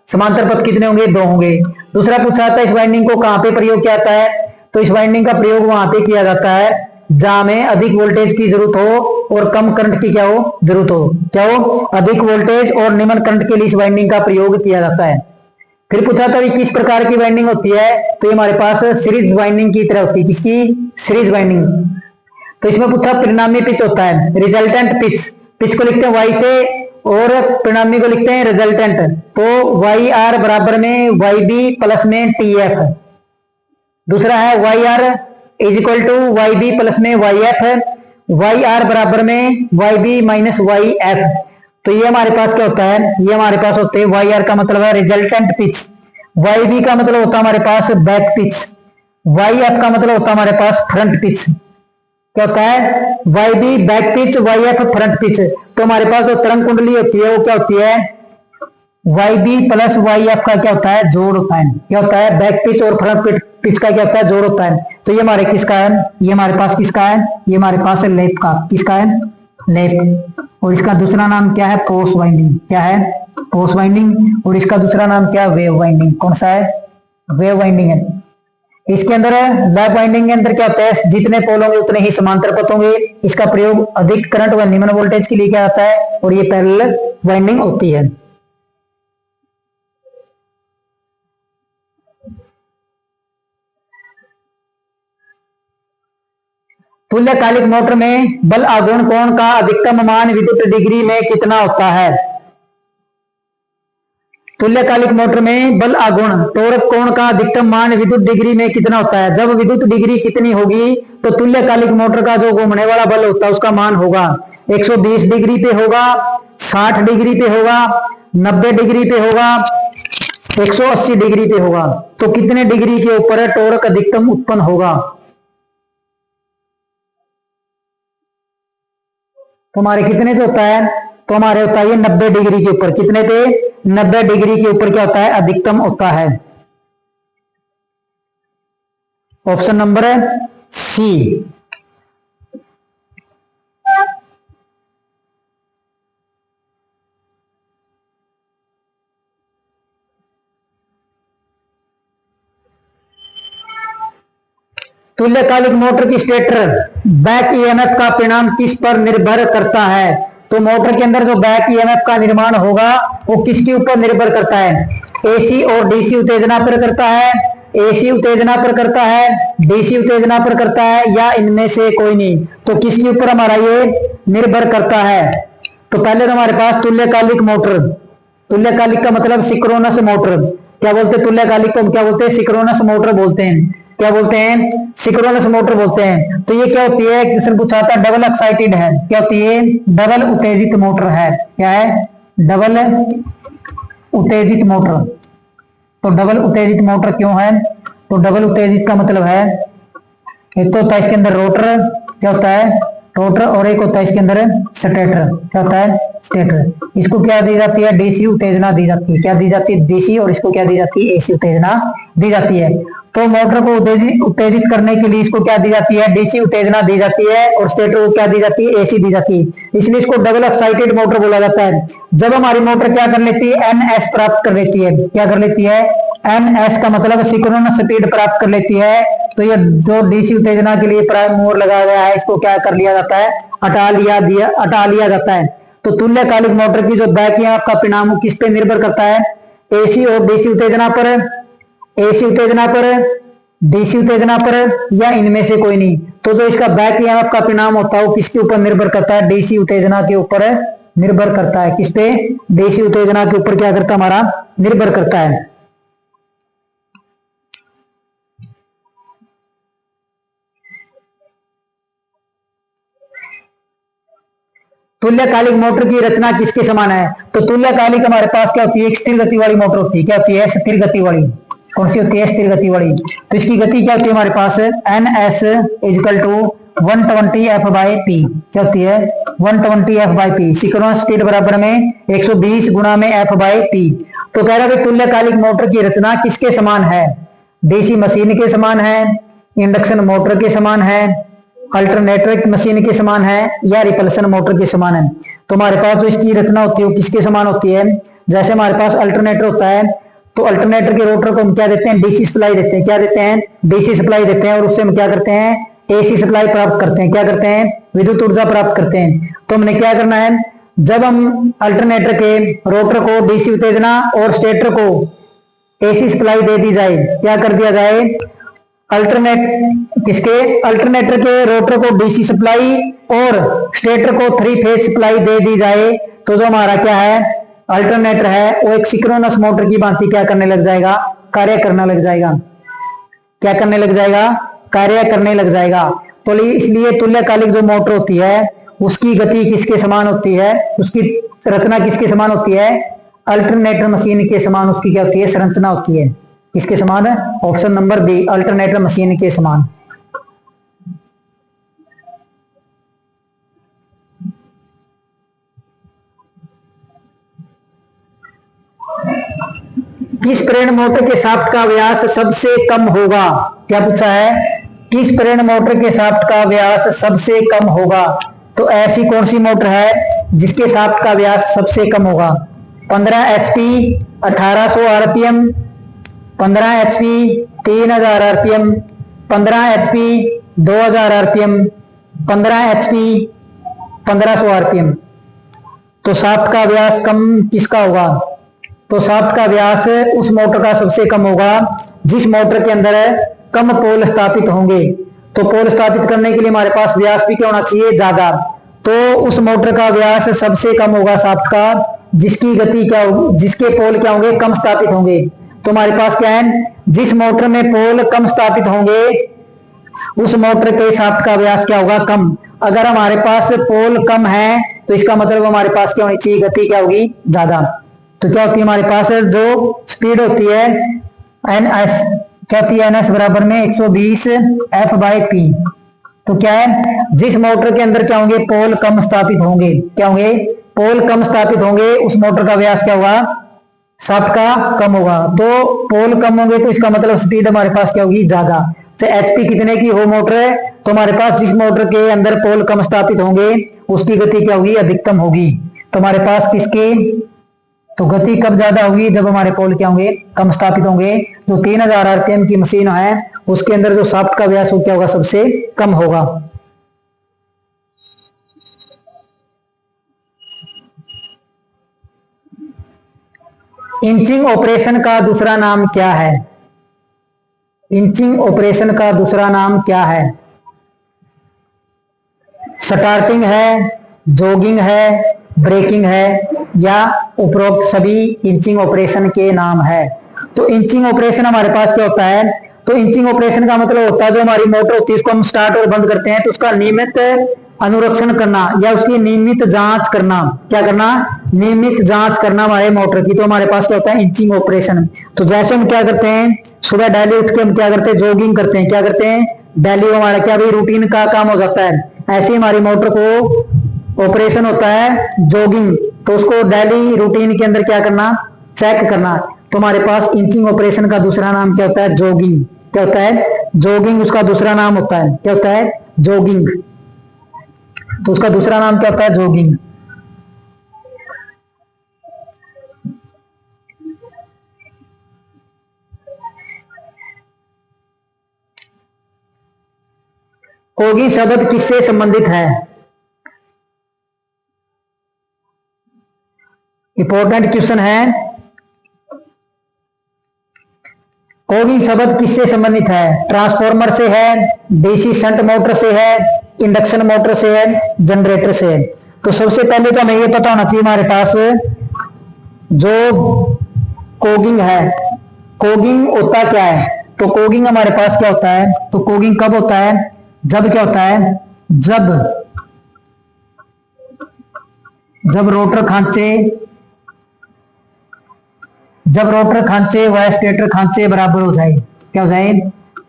समांतर पथ कितने होंगे? 2 होंगे। दूसरा पूछा था इस वाइंडिंग को कहां पे प्रयोग किया जाता है? तो इस वाइंडिंग का प्रयोग वहां पे किया जाता है जहां में अधिक वोल्टेज की जरूरत हो और कम करंट की क्या हो? जरूरत हो। क्या हो? अधिक वोल्टेज और निम्न करंट के लिए इस वाइंडिंग का प्रयोग किया जाता है। फिर पूछा था किस प्रकार की वाइंडिंग होती है? तो ये हमारे पास सीरीज वाइंडिंग की तरह होती है। किसकी? Series winding. तो इसमें पूछा परिणामी पिच होता है, रिजल्टेंट पिच। पिच को लिखते हैं वाई से और परिणामी को लिखते हैं रिजल्टेंट। तो वाई आर बराबर में वाई बी प्लस में टी एफ। दूसरा है Y R is equal to Y B plus में वाई एफ। वाई आर बराबर में Y B minus Y F. तो ये हमारे पास क्या होता है? ये हमारे पास होते हैं वाई आर का मतलब है रिजल्टेंट पिच, वाई बी का मतलब होता है हमारे पास बैक पिच, वाई एफ का मतलब होता है हमारे पास फ्रंट पिच। क्या होता है? Y B back pitch, Y F front pitch. तो हमारे पास जो तरंग कुंडली होती है वो क्या होती है? Y B plus Y F का क्या होता है? जोड़ होता है। क्या होता है? बैक पिच और फ्रंट पिच का क्या होता है? जोड़ होता है। तो ये हमारे किसका है? ये हमारे पास किसका है? ये हमारे पास है लेप का। किसका है? लेप। और इसका दूसरा नाम क्या है? पोस वाइंडिंग। क्या है? पोस वाइंडिंग। और इसका दूसरा नाम क्या है? Wave winding. कौन सा है? वेव वाइंडिंग है। इसके अंदर लैप वाइंडिंग के अंदर क्या होता है? जितने पोल होंगे उतने ही समांतर पथ होंगे। इसका प्रयोग अधिक करंट व निम्न वोल्टेज के लिए क्या होता है? और ये पैरेलल वाइंडिंग होती है। तुल्यकालिक मोटर में बल आघूर्ण कोण का अधिकतम मान विद्युत डिग्री में कितना होता है? तुल्यकालिक मोटर में बल आघूर्ण टॉर्क कोण का अधिकतम मान विद्युत डिग्री में कितना होता है? जब विद्युत डिग्री कितनी होगी तो तुल्यकालिक मोटर का जो घूमने वाला बल होता है उसका मान होगा 120 डिग्री पे होगा, 60 डिग्री पे होगा, 90 डिग्री पे होगा, 180 डिग्री पे होगा। तो कितने डिग्री के ऊपर टॉर्क अधिकतम उत्पन्न होगा? तो हमारे कितने पे होता है? तो हमारे होता है ये 90 डिग्री के ऊपर। कितने पे? 90 डिग्री के ऊपर क्या होता है? अधिकतम होता है। Option number C. तुल्यकालिक मोटर की स्टेटर बैक ईएमएफ का परिणाम किस पर निर्भर करता है? तो मोटर के अंदर जो बैक ईएमएफ का निर्माण होगा वो किसके ऊपर निर्भर करता है? एसी और डीसी उत्तेजना पर करता है, एसी उत्तेजना पर करता है, डीसी उत्तेजना पर करता है, या इनमें से कोई नहीं? तो किसके ऊपर हमारा ये निर्भर करता है? तो पहले तो हमारे पास तुल्यकालिक मोटर। तुल्यकालिक का मतलब सिक्रोनस मोटर। क्या बोलते हैं? तुल्यकालिक को हम क्या बोलते हैं? सिक्रोनस मोटर बोलते हैं। क्या बोलते हैं? सिक्रोनस मोटर बोलते हैं। तो ये क्या होती है? क्वेश्चन पूछा था डबल एक्साइटेड है। क्या होती है? डबल उत्तेजित मोटर है। क्या है? डबल उत्तेजित मोटर। तो डबल उत्तेजित मोटर क्यों है? तो डबल उत्तेजित का मतलब है एक तो होता है इसके अंदर रोटर। क्या होता है? रोटर। और एक होता है इसके अंदर स्टेटर। क्या होता है? स्टेटर। इसको क्या दी जाती है? डीसी उत्तेजना दी जाती है। क्या दी जाती है? डीसी। और इसको क्या दी जाती है? एसी उत्तेजना दी जाती है। तो मोटर को उत्तेजित करने के लिए इसको क्या दी जाती है? डीसी उत्तेजना दी जाती है। और स्टेटर को क्या दी जाती है? एसी दी जाती है। इसलिए इसको डबल एक्साइटेड मोटर बोला जाता है। जब हमारी मोटर क्या कर लेती है? एनएस प्राप्त कर लेती है। क्या कर लेती है? एनएस का मतलब सिंक्रोनस स्पीड प्राप्त कर लेती है। तो ये जो डीसी उत्तेजना के लिए प्राइम मूवर लगाया गया है इसको क्या कर लिया जाता है? हटा लिया जाता है। तो तुल्यकालिक मोटर की जो बैक ईएमएफ का परिणाम किस पे निर्भर करता है? एसी और डीसी उत्तेजना पर, एसी उत्तेजना पर, डीसी उत्तेजना पर, या इनमें से कोई नहीं? तो जो इसका बैक ईएमएफ का परिणाम होता है वो किसके ऊपर निर्भर करता है? डीसी उत्तेजना के ऊपर निर्भर करता है। किस पे? डीसी उत्तेजना के ऊपर क्या करता है? हमारा निर्भर करता है। तुल्यकालिक मोटर की रचना किसके समान है? तो तुल्यकालिक हमारे पास क्या होती है? एक स्थिर गति वाली मोटर होती है। क्या होती है? स्थिर गति वाली। कौन सी होती है? स्थिर गति वाली। तो इसकी गति क्या होती है हमारे पास? N S is equal to 120 F/P क्या होती है 120 F/P। सिंक्रोनस स्पीड बराबर में 120 गुणा में F/P। तो कह रहा है तुल्यकालिक मोटर की रचना किसके समान है? डीसी मशीन के समान है, इंडक्शन मोटर के समान है, अल्टरनेटर मशीन के समान है या रिपल्शन मोटर के समान है। तो हमारे पास जो इसकी रचना होती है वो किसके समान होती है? जैसे हमारे पास अल्टरनेटर होता है तो अल्टरनेटर के रोटर को हम क्या देते हैं? डीसी सप्लाई देते हैं। क्या देते हैं? डीसी सप्लाई देते हैं और उससे हम क्या करते हैं? एसी सप्लाई प्राप्त करते हैं। क्या करते हैं? विद्युत ऊर्जा प्राप्त करते हैं। तो हमने क्या करना है? जब हम अल्टरनेटर के रोटर को डीसी उत्तेजना और स्टेटर को एसी सप्लाई दे दी जाए, क्या कर दिया जाए? अल्टरनेटर के रोटर को डीसी सप्लाई और स्टेटर को 3 फेज सप्लाई दे दी जाए तो जो हमारा क्या है अल्टरनेटर है वो एक सिंक्रोनस मोटर की भांति क्या करने लग जाएगा? कार्य करने लग जाएगा। क्या करने लग जाएगा? कार्य करने लग जाएगा। तो इसलिए तुल्यकालिक जो मोटर होती है उसकी गति किसके समान होती है? उसकी रचना किसके समान होती है? अल्टरनेटर मशीन के समान उसकी क्या होती है? संरचना होती है। किसके समान है? Option number B, alternator machine के समान। किस प्रेरण मोटर के शाफ्ट का व्यास सबसे कम होगा? क्या पूछा है? किस प्रेरण मोटर के शाफ्ट का व्यास सबसे कम होगा? तो ऐसी कौन सी मोटर है जिसके शाफ्ट का व्यास सबसे कम होगा? 15 HP 1800 RPM, 15 HP 3000 RPM, 15 HP 2000 RPM, 15 HP 1500 RPM। तो शाफ्ट का व्यास कम किसका होगा? तो शाफ्ट का व्यास उस मोटर का सबसे कम होगा जिस मोटर के अंदर कम पोल स्थापित होंगे। तो पोल स्थापित करने के लिए हमारे पास व्यास भी क्या होना चाहिए? ज्यादा। तो उस मोटर का व्यास सबसे कम होगा शाफ्ट का जिसकी गति क्या होगी? जिसके पोल क्या होंगे? कम स्थापित होंगे। तो हमारे पास क्या है? जिस मोटर में पोल कम स्थापित होंगे उस मोटर के शाफ्ट का व्यास क्या होगा? कम। अगर हमारे पास पोल कम है तो इसका मतलब हमारे पास क्या होनी चाहिए? गति क्या होगी? ज्यादा। तो क्या होती है हमारे पास जो स्पीड होती है एन एस, क्या होती है? एन एस बराबर में 120 F/P। तो क्या है? जिस मोटर के अंदर क्या होंगे? पोल कम स्थापित होंगे। क्या होंगे? पोल कम स्थापित होंगे। उस मोटर का व्यास क्या होगा? शाफ्ट का कम होगा। तो पोल कम होंगे तो इसका मतलब स्पीड हमारे पास क्या होगी? ज्यादा। तो HP कितने की हो मोटर है? तो हमारे पास जिस मोटर के अंदर पोल कम स्थापित होंगे उसकी गति क्या होगी? अधिकतम होगी। तो हमारे पास किसकी तो गति कब ज्यादा होगी? जब हमारे पोल क्या होंगे? कम स्थापित होंगे। जो 3000 RPM की मशीन है उसके अंदर जो शाफ्ट का व्यास हो क्या होगा? सबसे कम होगा। इंचिंग ऑपरेशन का दूसरा नाम क्या है? इंचिंग ऑपरेशन का दूसरा नाम क्या है? स्टार्टिंग है, जॉगिंग है, ब्रेकिंग है या उपरोक्त सभी इंचिंग ऑपरेशन के नाम है। तो इंचिंग ऑपरेशन हमारे पास क्या होता है? तो इंचिंग ऑपरेशन का मतलब होता है जो हमारी मोटर होती है उसको हम स्टार्ट और बंद करते हैं तो उसका नियमित अनुरक्षण करना या उसकी नियमित जांच करना। क्या करना? नियमित जांच करना हमारे मोटर की। तो हमारे पास क्या होता है? Inching operation. तो जैसे हम क्या करते हैं सुबह डेली उठ के हम क्या करते हैं? जॉगिंग करते हैं। क्या करते हैं? डेली हमारा क्या भी रूटीन का काम हो जाता है। ऐसे हमारी मोटर को ऑपरेशन होता है जॉगिंग। तो उसको डेली रूटीन के अंदर क्या करना? चेक करना। तो हमारे पास इंचिंग ऑपरेशन का दूसरा नाम क्या होता है? जॉगिंग। क्या होता है? जॉगिंग उसका दूसरा नाम होता है। क्या होता है? जॉगिंग। तो उसका दूसरा नाम क्या होता है? जॉगिंग। कोगी शब्द किससे संबंधित है? इंपॉर्टेंट क्वेश्चन है। कोगी शब्द किससे संबंधित है? ट्रांसफॉर्मर से है, डीसी शंट मोटर से है, इंडक्शन मोटर से है, जनरेटर से है। तो सबसे पहले तो हमें ये पता होना चाहिए हमारे पास जो कोगिंग है, कोगिंग होता क्या है? तो कोगिंग हमारे पास क्या होता है? तो कोगिंग कब होता है? जब क्या होता है? जब रोटर खांचे व स्टेटर खांचे बराबर हो जाए। क्या हो जाए?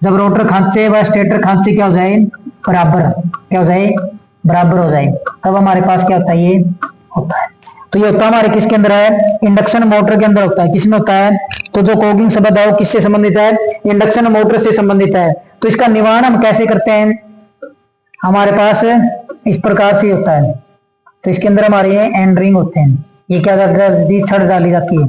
जब रोटर खांचे व स्टेटर खांचे क्या हो जाए? बराबर क्या हो जाए, बराबर हो जाए, तब हमारे पास क्या होता है, ये होता है। तो ये होता है हमारे किसके अंदर है, इंडक्शन मोटर के अंदर होता है। किसमें होता है, तो जो कोगिंग शब्द है वो किससे संबंधित है, इंडक्शन मोटर से संबंधित है। तो इसका निवारण हम कैसे करते हैं, हमारे पास इस प्रकार से होता है। तो इसके अंदर हमारे ये एंड रिंग होते हैं, ये क्या छड़ डाली जाती है,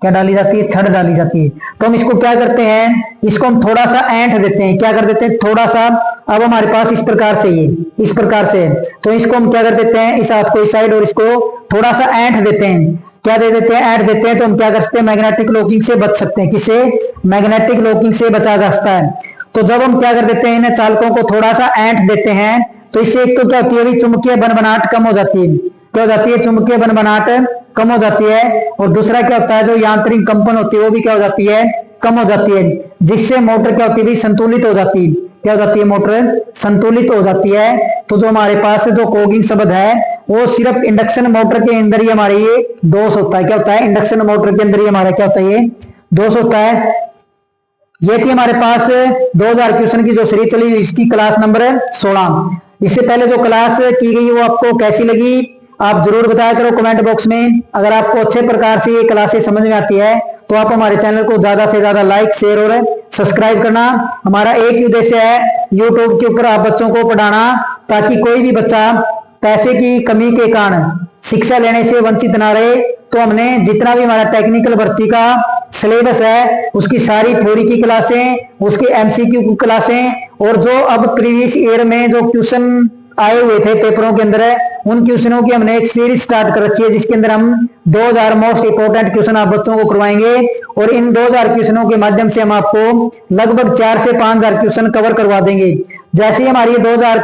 क्या डाली जाती है, छड़ डाली जाती है। तो हम इसको क्या करते हैं, इसको हम थोड़ा सा ऐंठ देते हैं, क्या कर देते हैं, थोड़ा सा। अब हमारे पास इस प्रकार से, ये इस प्रकार से, तो इसको हम क्या कर देते हैं, इस हाथ को इस साइड और इसको थोड़ा सा ऐंठ देते हैं, क्या दे देते हैं, ऐंठ देते हैं। तो हम क्या कर सकते हैं, मैग्नेटिक लॉकिंग से बच सकते हैं। किससे, मैग्नेटिक लॉकिंग से बचा जा सकता है। तो जब हम क्या कर देते हैं, इन चालकों को थोड़ा सा ऐंठ देते हैं, तो इससे एक तो क्या होती है, चुंबकीय बनबनाहट कम हो जाती है, क्या हो जाती है, चुंबकीय बनबनाहट कम हो जाती है। और दूसरा क्या होता है, जो यांत्रिक कंपन होती है वो भी क्या हो जाती है, कम हो जाती है, जिससे मोटर क्या होती है, संतुलित हो जाती है। क्या हो जाती है, मोटर संतुलित हो जाती है। तो जो हमारे पास जो कोगिंग शब्द है वो सिर्फ इंडक्शन मोटर के अंदर ही हमारे ये दोष होता है। क्या होता है, इंडक्शन मोटर के अंदर ही हमारा क्या होता है, ये दोष होता है। ये थी हमारे पास 2000 क्वेश्चन की जो सीरीज चली इसकी क्लास नंबर 16। इससे पहले जो क्लास की गई वो आपको कैसी लगी आप जरूर बताया करो कमेंट बॉक्स में। अगर आपको अच्छे प्रकार से ये क्लासेस समझ में आती है तो आप हमारे चैनल को ज्यादा से ज्यादा लाइक शेयर और सब्सक्राइब करना। हमारा एक ही उद्देश्य है यूट्यूब के ऊपर आप बच्चों को पढ़ाना, ताकि कोई भी बच्चा पैसे की कमी के कारण शिक्षा लेने से वंचित ना रहे। तो हमने जितना भी हमारा टेक्निकल भर्ती का सिलेबस है उसकी सारी थ्योरी की क्लासें, उसके एमसीक्यू क्लासें और जो अब प्रीवियस ईयर में जो क्वेश्चन आए हुए थे पेपरों के अंदर उन क्वेश्चनों की हमने एक सीरीज स्टार्ट कर रखी है, जिसके अंदर हम 2000 मोस्ट इंपोर्टेंट क्वेश्चन आप बच्चों को करवाएंगे। और इन 2000 क्वेश्चनों के माध्यम से हम आपको लगभग 4 से 5000 क्वेश्चन कवर करवा देंगे। जैसे ही हमारी 2000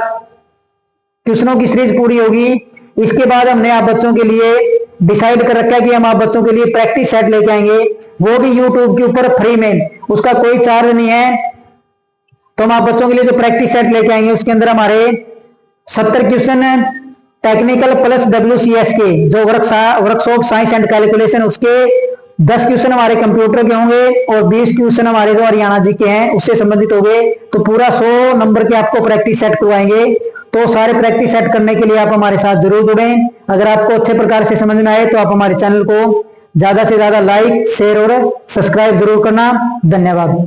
क्वेश्चनों की सीरीज पूरी होगी इसके बाद हमने आप बच्चों के लिए डिसाइड कर रखा है कि हम आप बच्चों के लिए प्रैक्टिस सेट लेके आएंगे, वो भी यूट्यूब के ऊपर फ्री में, उसका कोई चार्ज नहीं है। तो हम आप बच्चों के लिए जो प्रैक्टिस सेट लेके आएंगे उसके अंदर हमारे 70 क्वेश्चन टेक्निकल प्लस WCS के जो वर्कशॉप साइंस एंड कैलकुलेशन उसके 10 क्वेश्चन हमारे कंप्यूटर के होंगे और 20 क्वेश्चन हमारे जो हरियाणा जी के हैं उससे संबंधित होंगे। तो पूरा 100 नंबर के आपको प्रैक्टिस सेट करवाएंगे। तो सारे प्रैक्टिस सेट करने के लिए आप हमारे साथ जरूर जुड़ें। अगर आपको अच्छे प्रकार से समझ में आए तो आप हमारे चैनल को ज्यादा से ज्यादा लाइक शेयर और सब्सक्राइब जरूर करना। धन्यवाद।